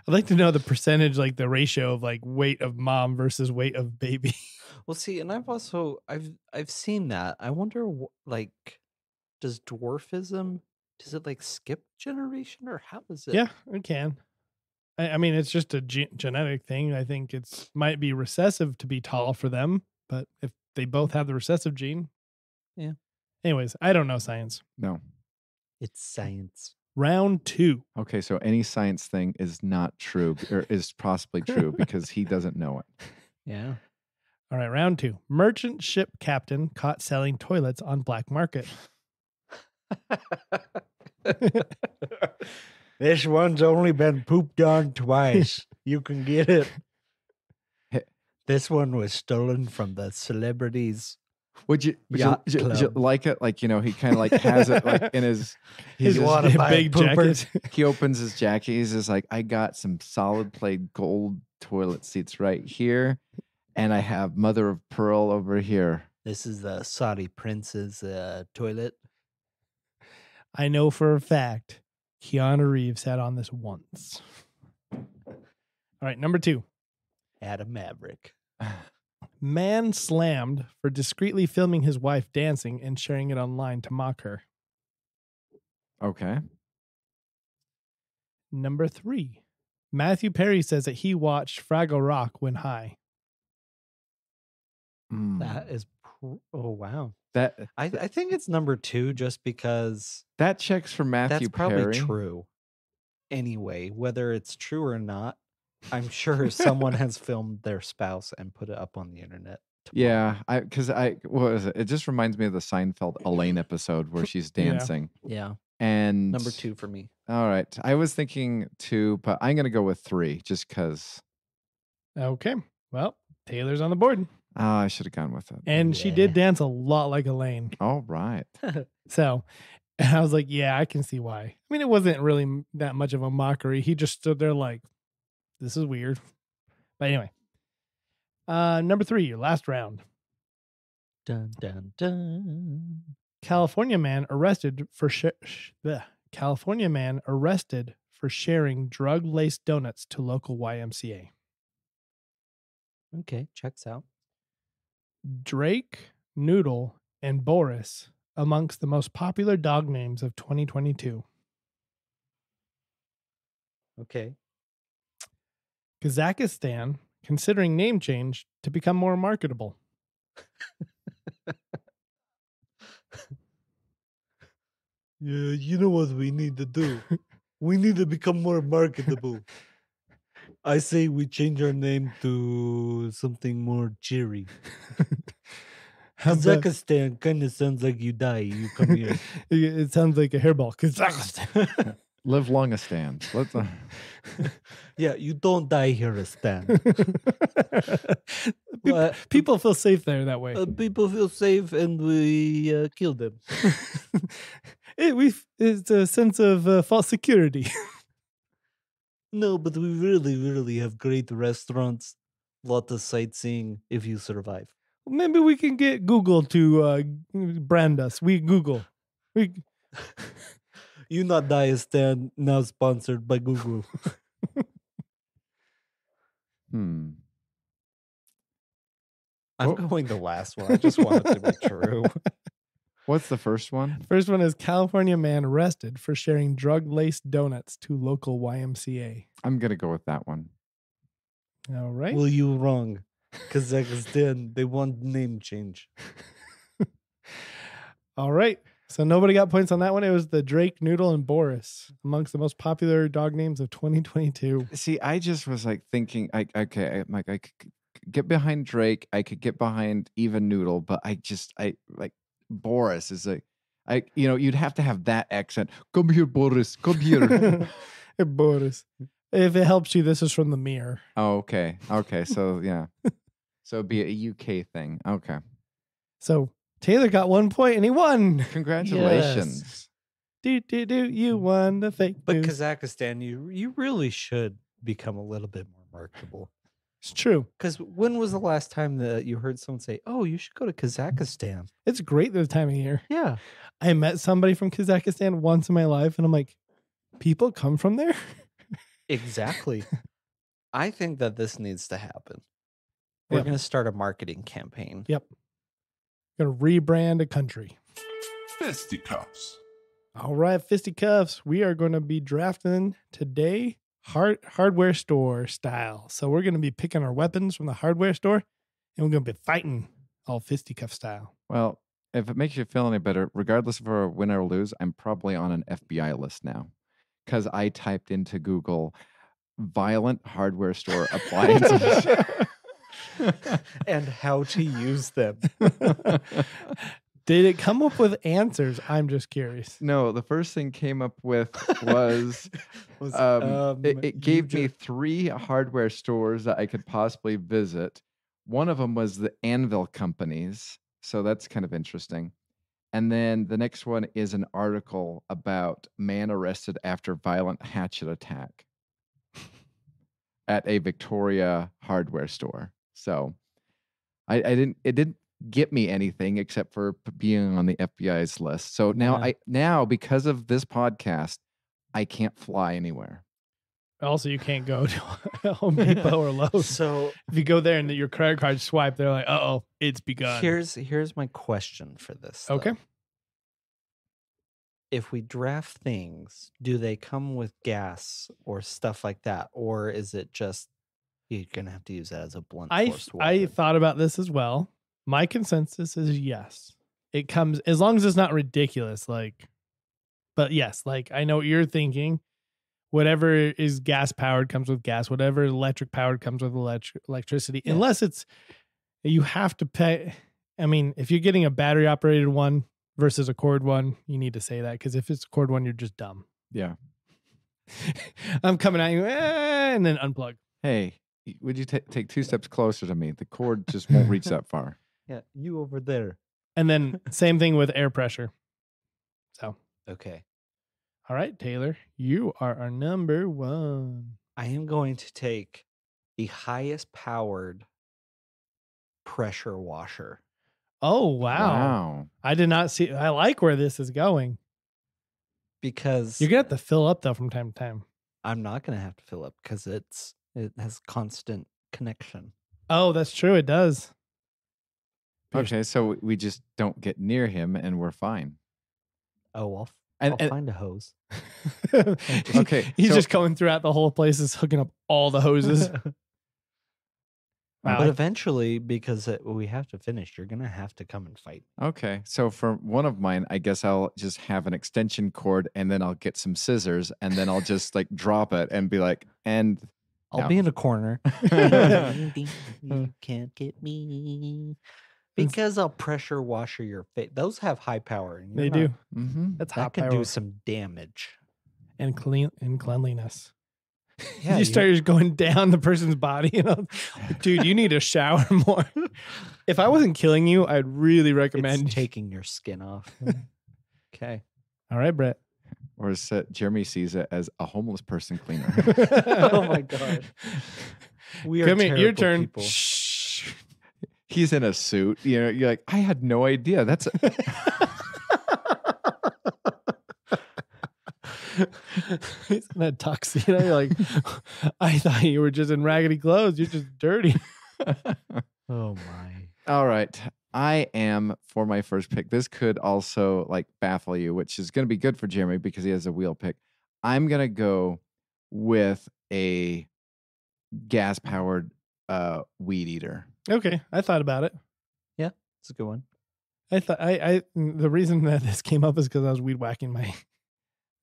I'd like to know the percentage, like the ratio of like weight of mom versus weight of baby. Well, see, and I've seen that. I wonder, like, does dwarfism, does it like skip generation or how does it? Yeah, it can. I mean, it's just a genetic thing. I think it's might be recessive to be tall for them, but if they both have the recessive gene. Yeah. Anyways, I don't know science. No. It's science. Round 2. Okay, so any science thing is not true or is possibly true because he doesn't know it. Yeah. All right, round 2. Merchant ship captain caught selling toilets on black market. This one's only been pooped on twice. You can get it. This one was stolen from the celebrities. Would you Yacht like it? Like, he kind of like has it like in his His wanna buy a big jacket. he opens his jacket. He's just like, I got some solid plate gold toilet seats right here. And I have mother of pearl over here. This is the Saudi prince's toilet. I know for a fact Keanu Reeves had on this once. All right, number 2. Adam Maverick. Man slammed for discreetly filming his wife dancing and sharing it online to mock her. Okay. Number 3. Matthew Perry says that he watched Fraggle Rock when high. That is, oh wow. That I think it's number 2 just because that checks for Matthew that's probably Perry. true. Anyway, whether it's true or not, I'm sure someone has filmed their spouse and put it up on the internet. Yeah, what was it? It just reminds me of the Seinfeld Elaine episode where she's Yeah. dancing. Yeah. And Number 2 for me. All right. I was thinking 2, but I'm going to go with 3 just because. Okay. Well, Taylor's on the board. Oh, I should have gone with it. And she did dance a lot like Elaine. All right. So, and I was like, yeah, I can see why. I mean, it wasn't really that much of a mockery. He just stood there like, this is weird. But anyway, number 3, your last round. Dun, dun, dun. California man arrested for sharing drug-laced donuts to local YMCA. Okay, checks out. Drake, Noodle, and Boris amongst the most popular dog names of 2022. Okay. Kazakhstan considering name change to become more marketable. Yeah, you know what we need to do? We need to become more marketable. I say we change our name to something more cheery. Kazakhstan kind of sounds like you die. You come here. It sounds like a hairball. Kazakhstan. Live long a stand. Let's. Yeah, you don't die here, a stand. People feel safe there that way. People feel safe, and we kill them. It's a sense of false security. No, but we really, really have great restaurants. Lot of sightseeing if you survive. Maybe we can get Google to brand us. We Google. You Not Die a Stand, now sponsored by Google. Hmm. I'm going the last one. I just want it to be true. What's the first one? First one is California man arrested for sharing drug-laced donuts to local YMCA. I'm going to go with that one. All right. Well, you wrong. Kazakhstan, they want name change. All right. So nobody got points on that one. It was the Drake, Noodle, and Boris amongst the most popular dog names of 2022. See, I just was like thinking, I could get behind Drake. I could get behind even Noodle, but I like Boris is you'd have to have that accent. Come here, Boris. Come here. Hey, Boris. If it helps you, this is from the Mirror. Oh, okay. Okay. So, yeah. So it'd be a UK thing. Okay. So Taylor got 1 point and he won. Congratulations. You won the fake But news. Kazakhstan, you really should become a little bit more marketable. It's true. Because when was the last time that you heard someone say, "Oh, you should go to Kazakhstan"? It's great this time of year. Yeah. I met somebody from Kazakhstan once in my life, and I'm like, people come from there? Exactly. I think that this needs to happen. We're Yep. going to start a marketing campaign. Yep. Gonna rebrand a country. Fisticuffs. All right, Fisticuffs. We are going to be drafting today hardware store style. So we're going to be picking our weapons from the hardware store, and we're going to be fighting all fisticuff style. Well, if it makes you feel any better, regardless if I win or lose, I'm probably on an FBI list now because I typed into Google violent hardware store appliances. And how to use them. Did it come up with answers? I'm just curious. No, the first thing came up with was it gave me 3 hardware stores that I could possibly visit. One of them was the Anvil Companies, so that's kind of interesting. And then the next one is an article about man arrested after violent hatchet attack at a Victoria hardware store. So it didn't get me anything except for being on the FBI's list. So now because of this podcast, I can't fly anywhere. Also, you can't go to Home Depot or Lowe's. So if you go there and your credit card swipe, they're like, "Uh-oh, it's begun." here's my question for this. Though. Okay. If we draft things, do they come with gas or stuff like that? Or is it just you're going to have to use that as a blunt force weapon? I thought about this as well. My consensus is yes. It comes, as long as it's not ridiculous, but yes, I know what you're thinking. Whatever is gas powered comes with gas. Whatever is electric powered comes with electricity. Yeah. Unless you have to pay. I mean, if you're getting a battery operated one versus a cord one. You need to say that because if it's a cord one, you're just dumb. Yeah. I'm coming at you, and then unplug. Hey, would you take 2 steps closer to me? The cord just won't reach that far. Yeah, you over there. And then same thing with air pressure. So, Okay. all right, Taylor, you are our number 1. I am going to take the highest powered pressure washer. Oh, wow. I did not see. I like where this is going. Because You're going to have to fill up, though, from time to time. I'm not going to have to fill up because it has constant connection. Oh, that's true. It does. Okay, so we just don't get near him and we're fine. Oh, I'll And- find a hose. Okay, He's so- just going throughout the whole place, is hooking up all the hoses. Wow. But eventually, because we have to finish, you're going to have to come and fight. Okay, so for one of mine, I guess I'll just have an extension cord and then I'll get some scissors and then I'll just like drop it and be like, and I'll no. be in a corner. You can't get me. Because I'll pressure washer your face. Those have high power. And They you're do. not- Mm-hmm. That's That hot can power. do some damage. And cleanliness. Yeah, you start just going down the person's body. Dude, you need to shower more. If I wasn't killing you, I'd really recommend It's taking your skin off. Okay. All right, Brett. Or Jeremy sees it as a homeless person cleaner. Oh my God. We are Come here, your terrible turn. people. Shh. He's in a suit. You know, you're like, I had no idea. That's He's in a tuxedo. You're like, I thought you were just in raggedy clothes. You're just dirty. Oh my. all right. I am for my first pick. This could also like baffle you, which is going to be good for Jeremy because he has a wheel pick. I'm going to go with a gas powered weed eater. Okay, I thought about it. It's a good one. I thought the reason that this came up is because I was weed whacking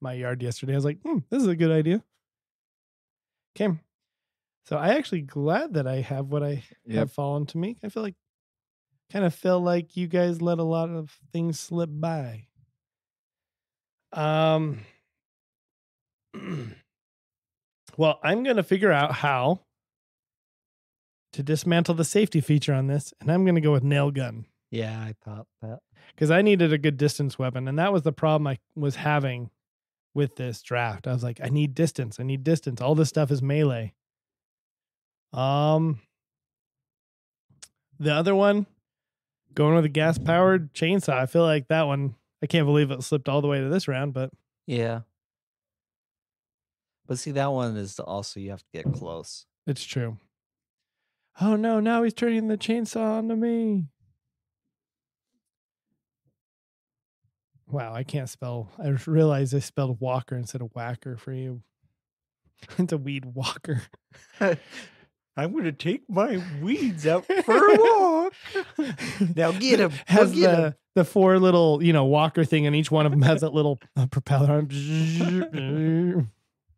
my yard yesterday. I was like, this is a good idea. Okay. So I actually glad that I have what I have fallen to me. I feel like you guys let a lot of things slip by. Well, I'm going to figure out how to dismantle the safety feature on this, and I'm going to go with nail gun. Yeah, I thought that. Because I needed a good distance weapon, and that was the problem I was having with this draft. I was like, I need distance. All this stuff is melee. The other one, going with a gas-powered chainsaw. I feel like that one, I can't believe it slipped all the way to this round, but Yeah. But see, that one is also you have to get close. it's true. Oh no, now he's turning the chainsaw onto me. Wow, I can't spell. I realized I spelled walker instead of whacker for you. It's a weed walker. I'm going to take my weeds out for a walk. Now get him. Has the 4 little, walker thing, and each one of them has that little propeller on.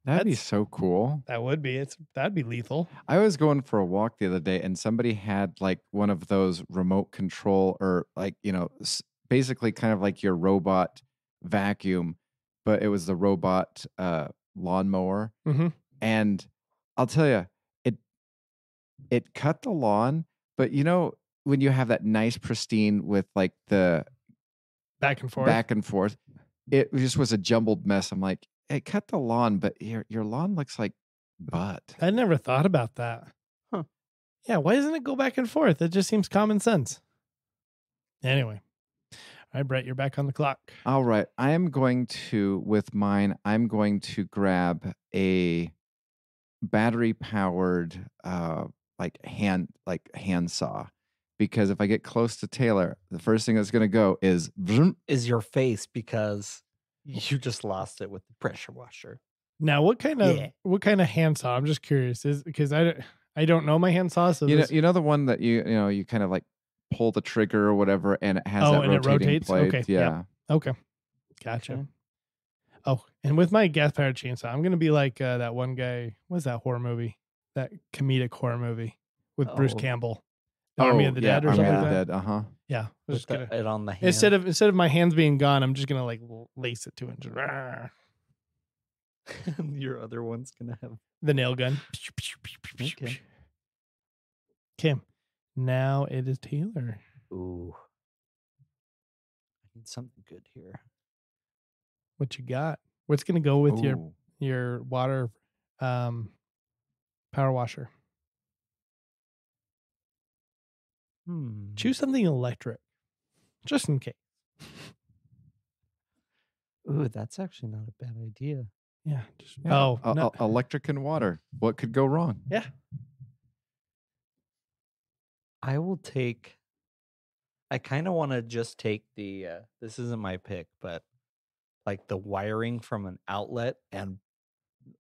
That'd be so cool. That would be. That'd be lethal. I was going for a walk the other day and somebody had like one of those remote control or like, basically kind of like your robot vacuum, but it was the robot lawnmower. Mm-hmm. And I'll tell you, it cut the lawn, but when you have that nice pristine with like the Back and forth, it just was a jumbled mess. I'm like, it cut the lawn, but your lawn looks like butt. I never thought about that. Huh. Yeah, why doesn't it go back and forth? It just seems common sense. Anyway. All right, Brett, you're back on the clock. All right. I'm going to grab a battery powered hand saw. Because if I get close to Taylor, the first thing that's going to go is vroom. Is your face because you just lost it with the pressure washer. Now, what kind of hand saw? I'm just curious. Is because I don't know my hand saw. So you know the one that you kind of like pull the trigger or whatever, and it has that and rotating it rotates. blade. Okay, Yeah. Okay, gotcha. Okay. Oh, and with my gas powered chainsaw, I'm gonna be like that one guy. What's that horror movie? That comedic horror movie with Bruce Oh. Campbell. Army of the Dead or Army something of like the that. Dead. Uh-huh. Yeah. I'm With just gonna, it on the hand. instead of my hands being gone, I'm just gonna like lace it to it. Just, Your other one's gonna have. the nail gun. Okay. Kim. Now it is Taylor. Ooh. I need something good here. What you got? What's gonna go with Ooh. your water power washer? Choose something electric. Just in case. Ooh, that's actually not a bad idea. Yeah. Just, Yeah. Oh, no. Electric and water. What could go wrong? Yeah. I will take. I kind of want to just take the. This isn't my pick, but like the wiring from an outlet and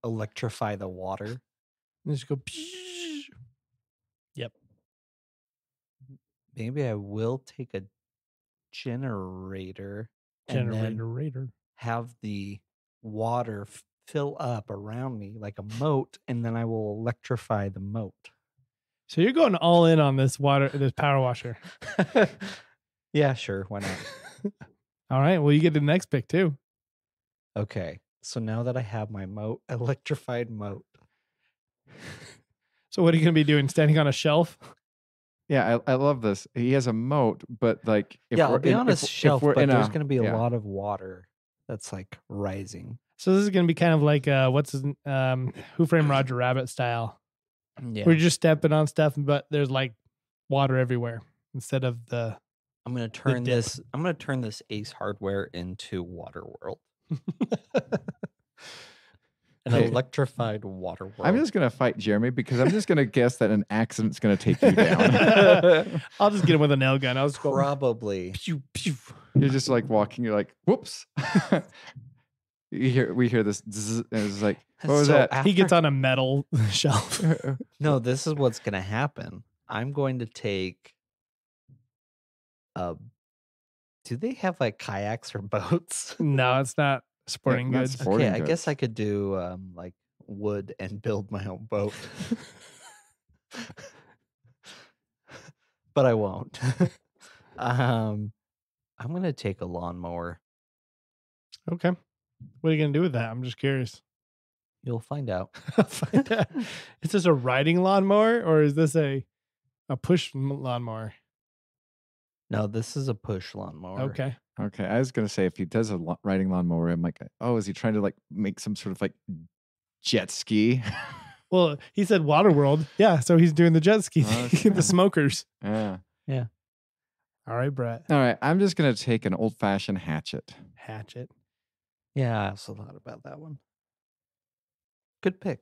electrify the water. And just go. Yep. Maybe I will take a generator and then Generator. have the water fill up around me like a moat, and then I will electrify the moat. So you're going all in on this power washer. Yeah, sure. Why not? All right. Well, you get the next pick too. Okay. So now that I have my electrified moat. So what are you going to be doing? Standing on a shelf? Yeah, I love this. He has a moat, but like, I'll be on a shelf, but in there's going to be a yeah. lot of water that's like rising. So this is going to be kind of like Who Framed Roger Rabbit style. Yeah. We're just stepping on stuff, but there's like water everywhere instead of the. I'm going to turn this. I'm going to turn this Ace Hardware into Waterworld. An electrified water world. I'm just going to fight Jeremy because I'm just going to guess that an accident's going to take you down. I'll just get him with a nail gun. I'll just go. Probably. Pew, pew. You're just like walking. You're like, whoops. We hear this, zzz, and it's like, what was that? He gets on a metal shelf. No, this is what's going to happen. I'm going to take. Do they have like kayaks or boats? No, it's not sporting not goods. sporting Okay, I goods. guess I could do like wood and build my own boat. But I won't. I'm going to take a lawnmower. Okay. What are you going to do with that? I'm just curious. You'll find out. Is this a riding lawnmower or is this a push lawnmower? No, this is a push lawnmower. Okay. Okay, I was gonna say if he does a riding lawnmower, I'm like, oh, is he trying to like make some sort of like jet ski? Well, he said Waterworld. Yeah, so he's doing the jet ski thing, the smokers. Yeah. All right, Brett. All right, I'm just gonna take an old-fashioned hatchet. Hatchet. Yeah, I also thought about that one. Good pick.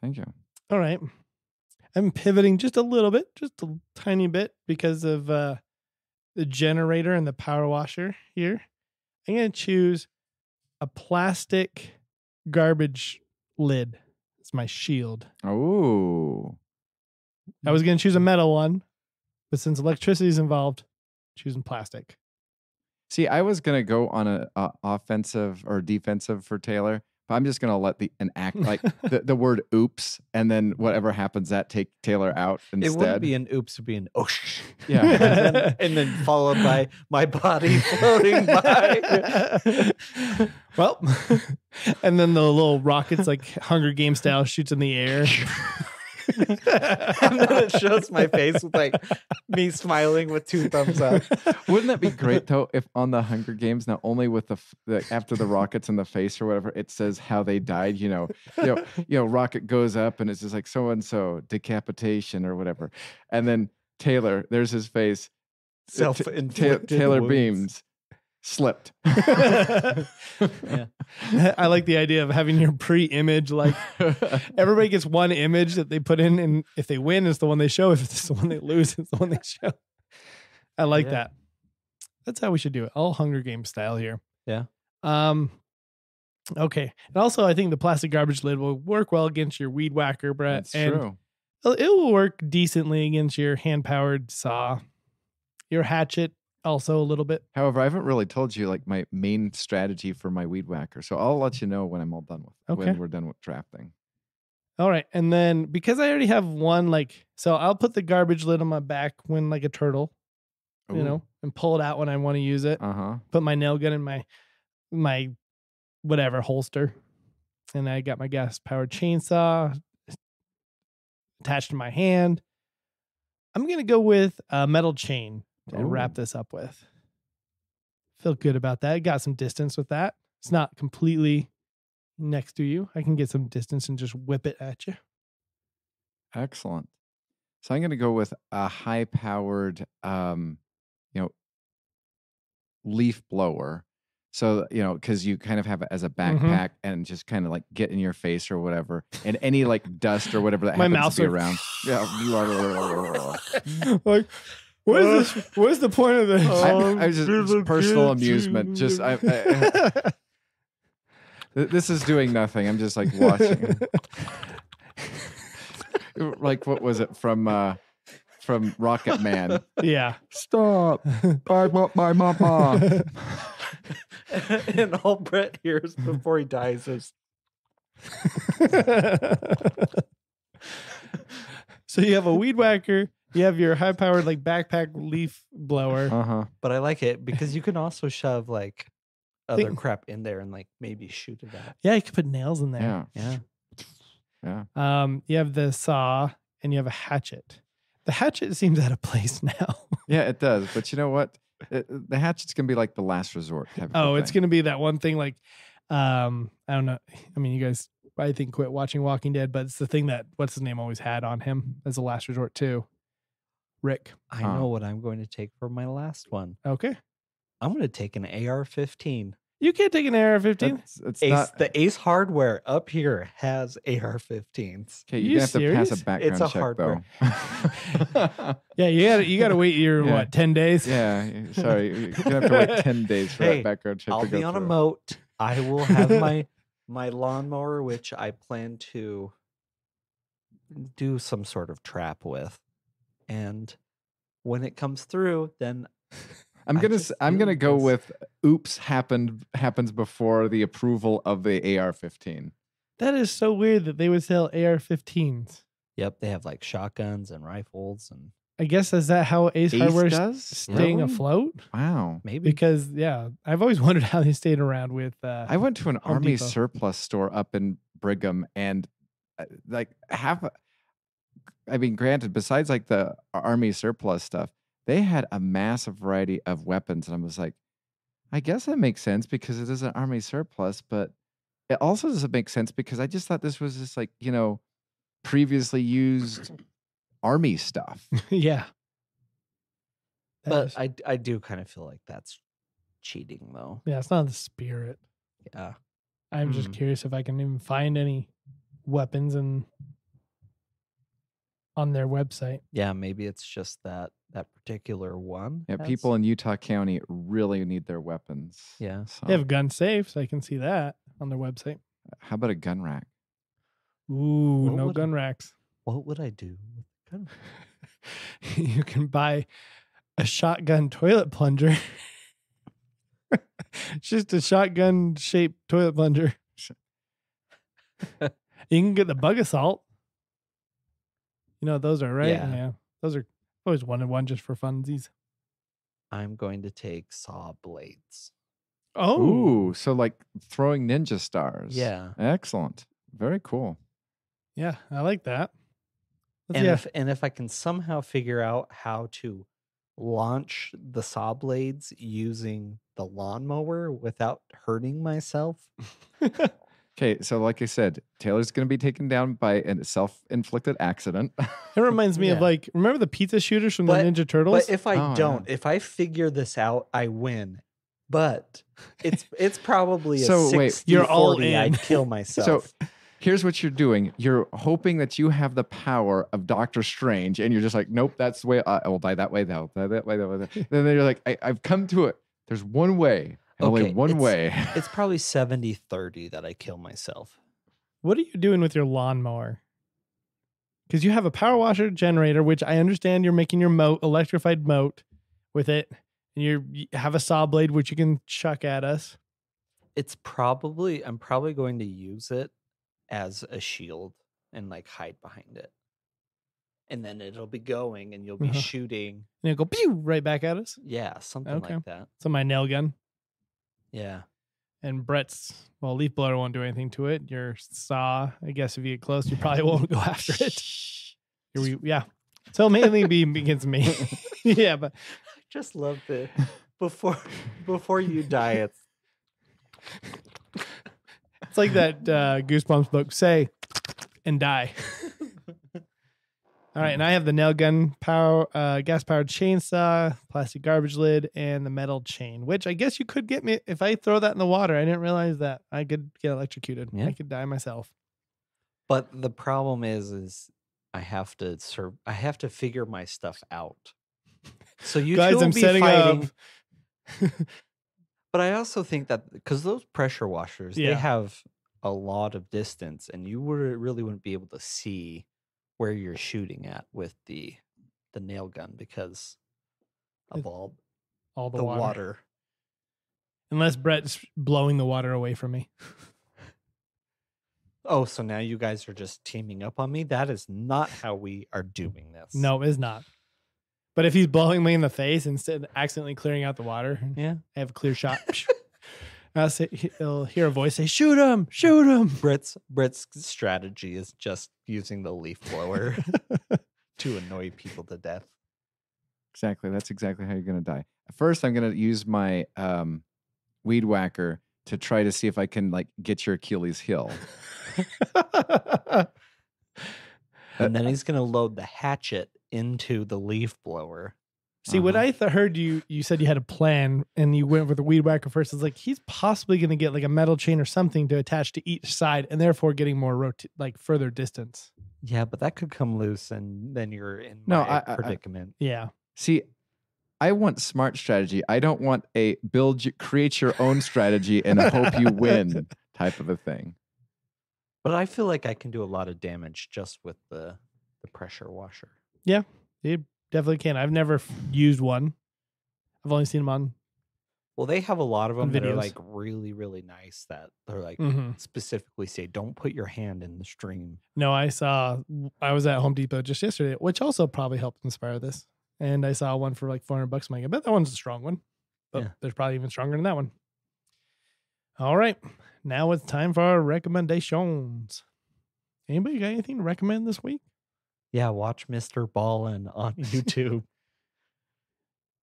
Thank you. All right. I'm pivoting just a little bit, just a tiny bit because of the generator and the power washer here. I'm going to choose a plastic garbage lid. It's my shield. Oh. I was going to choose a metal one, but since electricity is involved, choosing plastic. See, I was gonna go on a offensive or defensive for Taylor, but I'm just gonna let an act like the word "oops" and then whatever happens that take Taylor out instead. It wouldn't be an oops, it'd be an oosh. Yeah. and then followed by my body floating by. Well, and then the little rockets like Hunger Games style shoots in the air. And then it shows my face with like me smiling with 2 thumbs up. Wouldn't that be great though? If on the Hunger Games, not only with the after the rockets in the face or whatever, it says how they died. You know, rocket goes up and it's just like so and so decapitation or whatever, and then Taylor, there's his face. Self-inflicted Taylor wounds. Beams slipped. Yeah. I like the idea of having your pre-image. Like everybody gets one image that they put in, and if they win, it's the one they show. If it's the one they lose, it's the one they show. I like that. That's how we should do it. All Hunger Games style here. Yeah. Okay. And also, I think the plastic garbage lid will work well against your weed whacker, Brett. That's and true. It will work decently against your hand-powered saw, your hatchet. Also a little bit. However, I haven't really told you like my main strategy for my weed whacker, so I'll let you know when I'm all done with Okay. when we're done with drafting. All right. And then because I already have one, so I'll put the garbage lid on my back when like a turtle, and pull it out when I want to use it. Put my nail gun in my whatever holster. And I got my gas powered chainsaw attached to my hand. I'm going to go with a metal chain to wrap this up with. Feel good about that. Got some distance with that. It's not completely next to you. I can get some distance and just whip it at you. Excellent. So I'm going to go with a high-powered, leaf blower. So, because you kind of have it as a backpack and just kind of like get in your face or whatever, and any like dust or whatever that My happens to be around. Yeah. Like, what is this? What is the point of this? I just personal amusement. Just this is doing nothing. I'm just like watching. Like, what was it from Rocket Man? Yeah. Stop! I want my mama. And all Brett hears before he dies is. So you have a weed whacker. You have your high-powered like backpack leaf blower. But I like it because you can also shove like other crap in there and like maybe shoot it out. Yeah, you can put nails in there. Yeah. You have the saw and you have a hatchet. The hatchet seems out of place now. Yeah, it does. But you know what? The hatchet's gonna be like the last resort type of it's gonna be that one thing like, I don't know. I mean, you guys, I think, quit watching Walking Dead, but it's the thing that what's his name always had on him as a last resort too. Rick. I know what I'm going to take for my last one. Okay. I'm going to take an AR-15. You can't take an AR-15. The Ace Hardware up here has AR-15s. Okay, you're gonna have to pass a background It's a check hardware. though. Yeah, you gotta wait your 10 days? Yeah, sorry, you're gonna have to wait 10 days for that background check. I'll to go be on a through. moat. I will have my lawnmower, which I plan to do some sort of trap with, and when it comes through, then I'm gonna go with oops happens before the approval of the AR-15. That is so weird that they would sell AR-15s. Yep, they have like shotguns and rifles, and I guess is that how Ace Hardware is staying Really? afloat? Wow. maybe Because I've always wondered how they stayed around with. I went to an Home Army Depot. surplus store up in Brigham, and granted, besides like the Army surplus stuff, they had a massive variety of weapons, and I was like, I guess that makes sense because it is an Army surplus, but it also doesn't make sense because I just thought this was just like, previously used Army stuff. Yeah. but I do kind of feel like that's cheating, though. Yeah, it's not the spirit. Yeah, I'm just curious if I can even find any weapons on their website. yeah, maybe it's just that particular one. Yeah, has- people in Utah County really need their weapons. Yeah. So, They have gun safes. I can see that on their website. how about a gun rack? Ooh, What no would- gun racks. What would I do with the gun? You can buy a shotgun toilet plunger. It's just a shotgun shaped toilet plunger. You can get the bug assault. You know what those are, right? Yeah. Those are always one just for funsies. I'm going to take saw blades. Oh, Ooh, so like throwing ninja stars. Yeah. Excellent. Very cool. yeah, I like that. Let's And see if I can somehow figure out how to launch the saw blades using the lawnmower without hurting myself. Okay, so like I said, Taylor's going to be taken down by a self-inflicted accident. It reminds me of Yeah. remember the pizza shooters from But- the Ninja Turtles? But if I Oh, don't, yeah. if I figure this out, I win. But it's probably a So, wait, 60, you're all 40, in. I'd kill myself. So here's what you're doing. You're hoping that you have the power of Doctor Strange, and you're just like, nope, that's the way I will die that way. That way, that way. Then you're like, I've come to it. There's one way, and only Okay, one way. It's probably 70-30 that I kill myself. What are you doing with your lawnmower? Because you have a power washer generator, which I understand you're making your moat, electrified moat with it. And you have a saw blade, which you can chuck at us. I'm probably going to use it as a shield and like hide behind it. And then it'll be going and you'll be Uh-huh. shooting. And it'll go pew right back at us. Yeah, something Okay. like that. So my nail gun. Yeah. And Brett's, well, leaf blower won't do anything to it. Your saw, I guess if you get close, you probably won't go after it. Yeah. So mainly be against me. Yeah, but I just love the before you die, it's like that Goosebumps book, say and die. All right, and I have the nail gun power, gas-powered chainsaw, plastic garbage lid, and the metal chain, which I guess you could get me if I throw that in the water. I didn't realize that I could get electrocuted. Yeah. I could die myself. But the problem is I have to figure my stuff out. So you Guys, two will I'm be setting fighting. up. But I also think that because those pressure washers, they Yeah. have a lot of distance, and you really wouldn't be able to see where you're shooting at with the nail gun because of all the the water. water. Unless Brett's blowing the water away from me. Oh, so now you guys are just teaming up on me? That is not how we are doing this. No, it's not. But if he's blowing me in the face instead of accidentally clearing out the water, Yeah. I have a clear shot. He'll hear a voice say, "Shoot him! Shoot him!" Brett's strategy is just using the leaf blower to annoy people to death. Exactly. That's exactly how you're going to die. First, I'm going to use my weed whacker to try to see if I can like get your Achilles heel. And then he's going to load the hatchet into the leaf blower. See, what I heard you said you had a plan and you went with the weed whacker first. It's like he's possibly going to get like a metal chain or something to attach to each side and therefore getting more further distance. Yeah, but that could come loose and then you're in No, predicament. Yeah. See, I want smart strategy. I don't want a create your own strategy and hope you win type of a thing. But I feel like I can do a lot of damage just with the pressure washer. Yeah, you definitely can. I've never used one. I've only seen them on. Well, they have a lot of them that are videos. like really, really nice that they're like specifically say, don't put your hand in the stream. No, I was at Home Depot just yesterday, which also probably helped inspire this. And I saw one for like $400. I'm like, I bet that one's a strong one. But Yeah. there's probably even stronger than that one. All right. Now it's time for our recommendations. Anybody got anything to recommend this week? Yeah, watch Mr. Ballin on YouTube.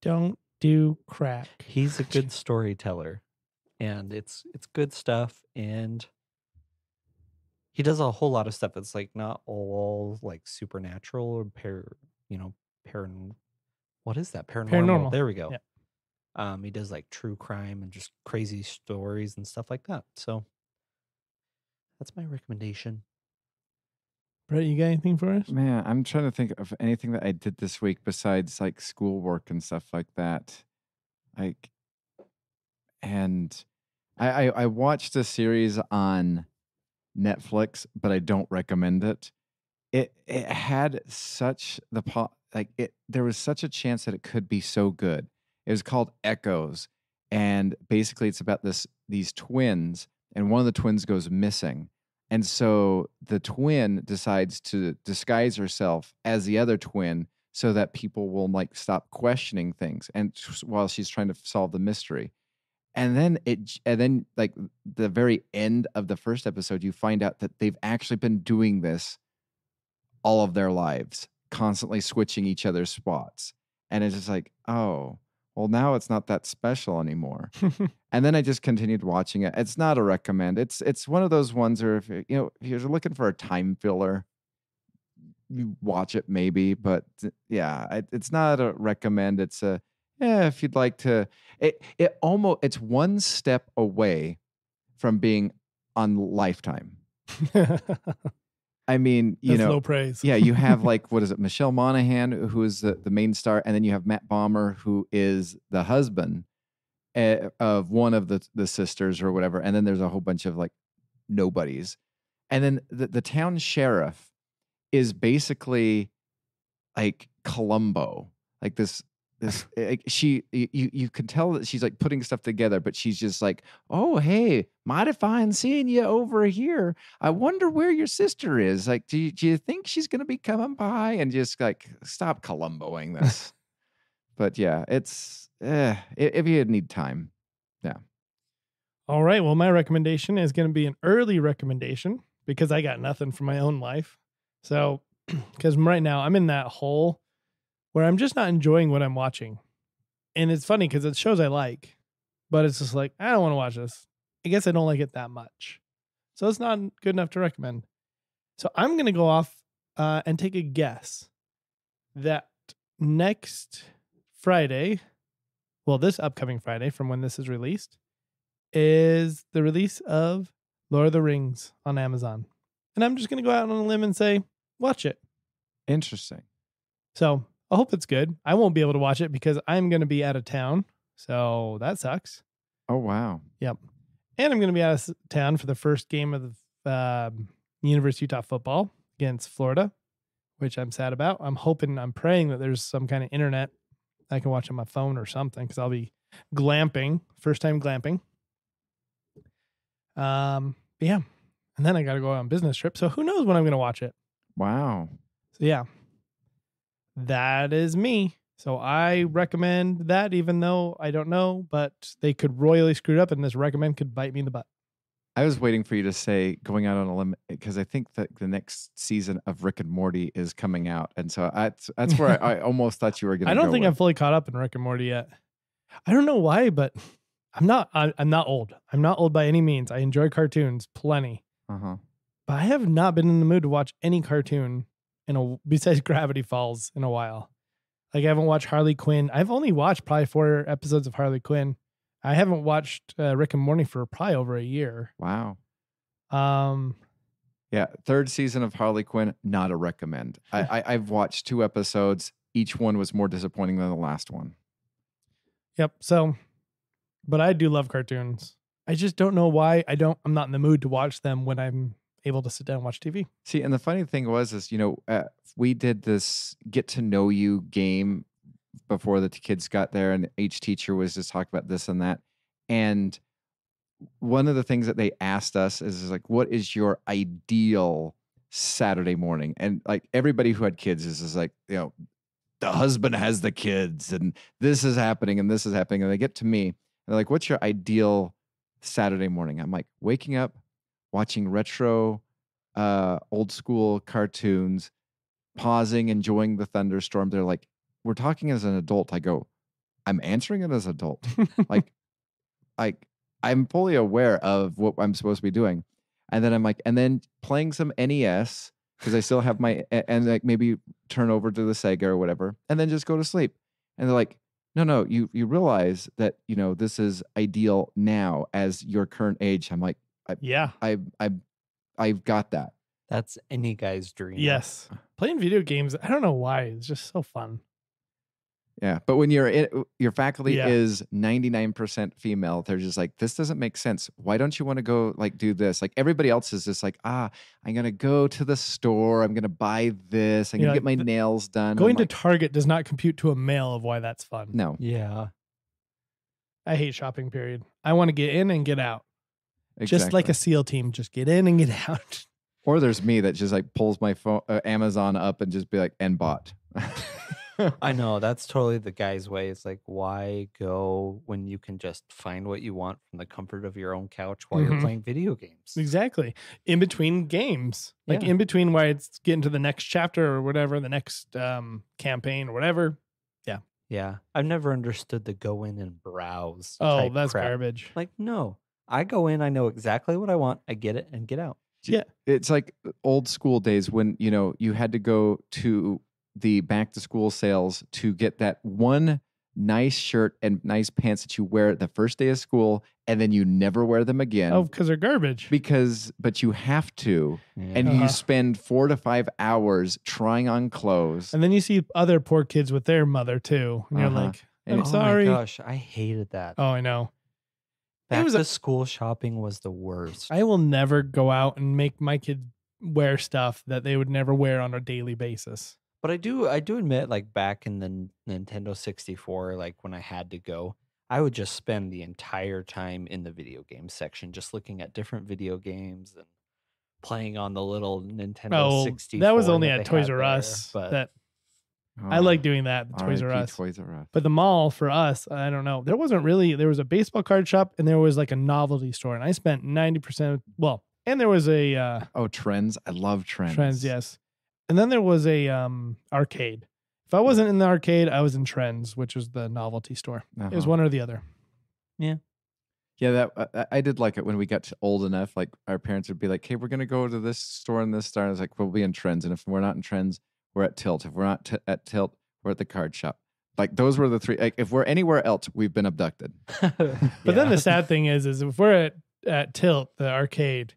Don't do crack. He's a good storyteller, and it's good stuff. And he does a whole lot of stuff. It's like not all like supernatural or what is that? Paranormal. There we go. Yeah. He does like true crime and just crazy stories and stuff like that. So that's my recommendation. Brett, you got anything for us? Man, I'm trying to think of anything that I did this week besides like schoolwork and stuff like that. I watched a series on Netflix, but I don't recommend it. It had such there was such a chance that it could be so good. It was called Echoes, and basically it's about these twins, and one of the twins goes missing. And so the twin decides to disguise herself as the other twin so that people will like stop questioning things and while she's trying to solve the mystery. And then like the very end of the first episode, you find out that they've actually been doing this all of their lives, constantly switching each other's spots. And it's just like, oh, well, now it's not that special anymore. And then I just continued watching it. It's not a recommend. It's one of those ones where if you're looking for a time filler, you watch it maybe. But yeah, it's not a recommend. It's if you'd like to. It's one step away from being on Lifetime. I mean, That's low praise. Yeah, you have like, what is it? Michelle Monaghan, who is the main star. And then you have Matt Bomer, who is the husband of one of the sisters or whatever. And then there's a whole bunch of like nobodies. And then the town sheriff is basically like Columbo, like this you can tell that she's like putting stuff together, but she's just like, oh, hey, mighty fine seeing you over here. I wonder where your sister is. Like, do you think she's going to be coming by? And just like, stop Columboing this. But yeah, it's, if you need time. Yeah. All right. Well, my recommendation is going to be an early recommendation because I got nothing from my own life. So, because right now I'm in that hole where I'm just not enjoying what I'm watching. And it's funny because it's shows I like, but it's just like, I don't want to watch this. I guess I don't like it that much. So it's not good enough to recommend. So I'm going to go off and take a guess that next Friday, well, this upcoming Friday from when this is released, is the release of Lord of the Rings on Amazon. And I'm just going to go out on a limb and say, watch it. Interesting. So I hope it's good. I won't be able to watch it because I'm going to be out of town. So that sucks. Oh, wow. Yep. And I'm going to be out of town for the first game of the University of Utah football against Florida, which I'm sad about. I'm praying that there's some kind of internet I can watch on my phone or something because I'll be glamping, first time glamping. But yeah. And then I got to go on business trip. So who knows when I'm going to watch it. Wow. So yeah, that is me. So I recommend that even though I don't know, but they could royally screw it up and this recommend could bite me in the butt. I was waiting for you to say going out on a limb because I think that the next season of Rick and Morty is coming out. And so that's where I almost thought you were going to I don't think I'm fully caught up in Rick and Morty yet. I don't know why, but I'm not old. I'm not old by any means. I enjoy cartoons plenty. Uh-huh. But I have not been in the mood to watch any cartoon besides Gravity Falls in a while. Like I haven't watched Harley Quinn. I've only watched probably 4 episodes of Harley Quinn. I haven't watched Rick and Morty for probably over a year. Wow. Yeah, 3rd season of Harley Quinn, not a recommend. I've watched 2 episodes. Each one was more disappointing than the last one. Yep. So, but I do love cartoons. I just don't know why I'm not in the mood to watch them when I'm able to sit down and watch TV. See, and the funny thing is, we did this get to know you game before the kids got there, and each teacher was just talking about this and that. And one of the things that they asked us is like, what is your ideal Saturday morning? And like everybody who had kids is like, the husband has the kids and this is happening and this is happening. And they get to me and they're like, what's your ideal Saturday morning? I'm like, waking up, watching retro, old school cartoons, pausing, enjoying the thunderstorm. They're like, we're talking as an adult. I go, I'm answering it as an adult. I'm fully aware of what I'm supposed to be doing. And then I'm like, and then playing some NES because I still have my, and like maybe turn over to the Sega or whatever, and then just go to sleep. And they're like, no, you realize that, this is ideal now as your current age. I'm like, I've got that. That's any guy's dream. Yes. Playing video games, I don't know why. It's just so fun. Yeah. But when your faculty is 99% female, they're just like, this doesn't make sense. Why don't you want to go like do this? Like everybody else is just like, I'm going to go to the store. I'm going to buy this. I'm going to get my nails done. Going to Target does not compute to a male of why that's fun. No. Yeah. I hate shopping, period. I want to get in and get out. Exactly. Just like a SEAL team. Just get in and get out. Or there's me that just like pulls my phone, Amazon up and just be like, and bought. I know that's totally the guy's way. It's like, why go when you can just find what you want from the comfort of your own couch while you're playing video games? Exactly. In between games, like in between why it's getting to the next chapter or whatever, the next campaign or whatever. Yeah. Yeah. I've never understood the go in and browse. Oh, that's crap. garbage. Like, no, I go in, I know exactly what I want. I get it and get out. Yeah. It's like old school days when, you had to go to the back to school sales to get that one nice shirt and nice pants that you wear the first day of school and then you never wear them again. Oh, because they're garbage. But you have to. Yeah. And you spend 4 to 5 hours trying on clothes. And then you see other poor kids with their mother too. And you're like, I'm sorry. Oh my gosh, I hated that. Oh, I know. Back to school shopping was the worst. I will never go out and make my kids wear stuff that they would never wear on a daily basis. But I do admit, like back in the Nintendo 64, like when I had to go, I would just spend the entire time in the video game section, just looking at different video games and playing on the little Nintendo Oh, 64. that was only that at they Toys had R there, Us. but That I like doing that. The Toys R R.I.P. Us. Toys R Us. But the mall for us, I don't know. There was a baseball card shop and there was like a novelty store. And I spent 90%. And there was a Trends. I love Trends. Trends, yes. And then there was a arcade. If I wasn't in the arcade, I was in Trends, which was the novelty store. It was one or the other. Yeah, that I did like it when we got old enough. Like our parents would be like, "Hey, we're gonna go to this store and this store." And I was like, "We'll be in Trends." And if we're not in Trends, we're at Tilt. If we're not at Tilt, we're at the card shop. Like those were the three. Like if we're anywhere else, we've been abducted. But then the sad thing is if we're at Tilt, the arcade,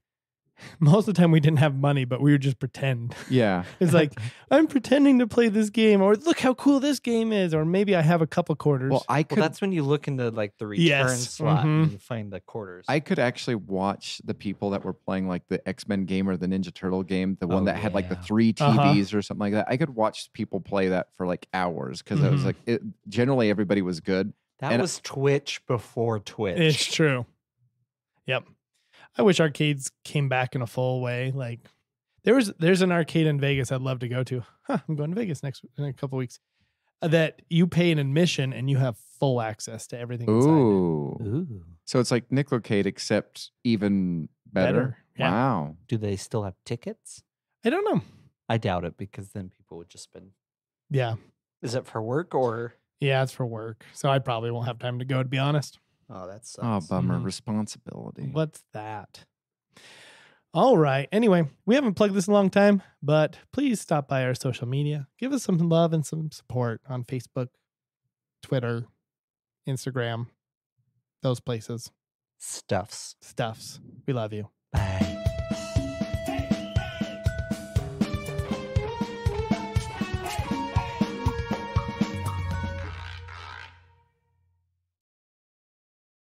most of the time we didn't have money, but we would just pretend. Yeah. It's like, I'm pretending to play this game, or look how cool this game is, or maybe I have a couple quarters. Well, Well, that's when you look into like the return Yes. slot Mhm. and you find the quarters. I could actually watch the people that were playing like the X-Men game or the Ninja Turtle game, the one Oh, that had like the yeah. 3 TVs or something like that. I could watch people play that for like hours because it was Mhm. like generally everybody was good. That and- was Twitch before Twitch. It's true. Yep. I wish arcades came back in a full way. Like there's an arcade in Vegas I'd love to go to. I'm going to Vegas in a couple weeks. That you pay an admission and you have full access to everything inside. Ooh. Ooh. So it's like Nickelcade except even better. Yeah. Wow. Do they still have tickets? I don't know. I doubt it because then people would just spend. Yeah. Is it for work or? Yeah, it's for work. So I probably won't have time to go, to be honest. Oh, that Oh, sucks. bummer. Mhm. Responsibility. What's that? All right. Anyway, we haven't plugged this in a long time, but please stop by our social media. Give us some love and some support on Facebook, Twitter, Instagram, those places. Stuffs. Stuffs. We love you. Bye.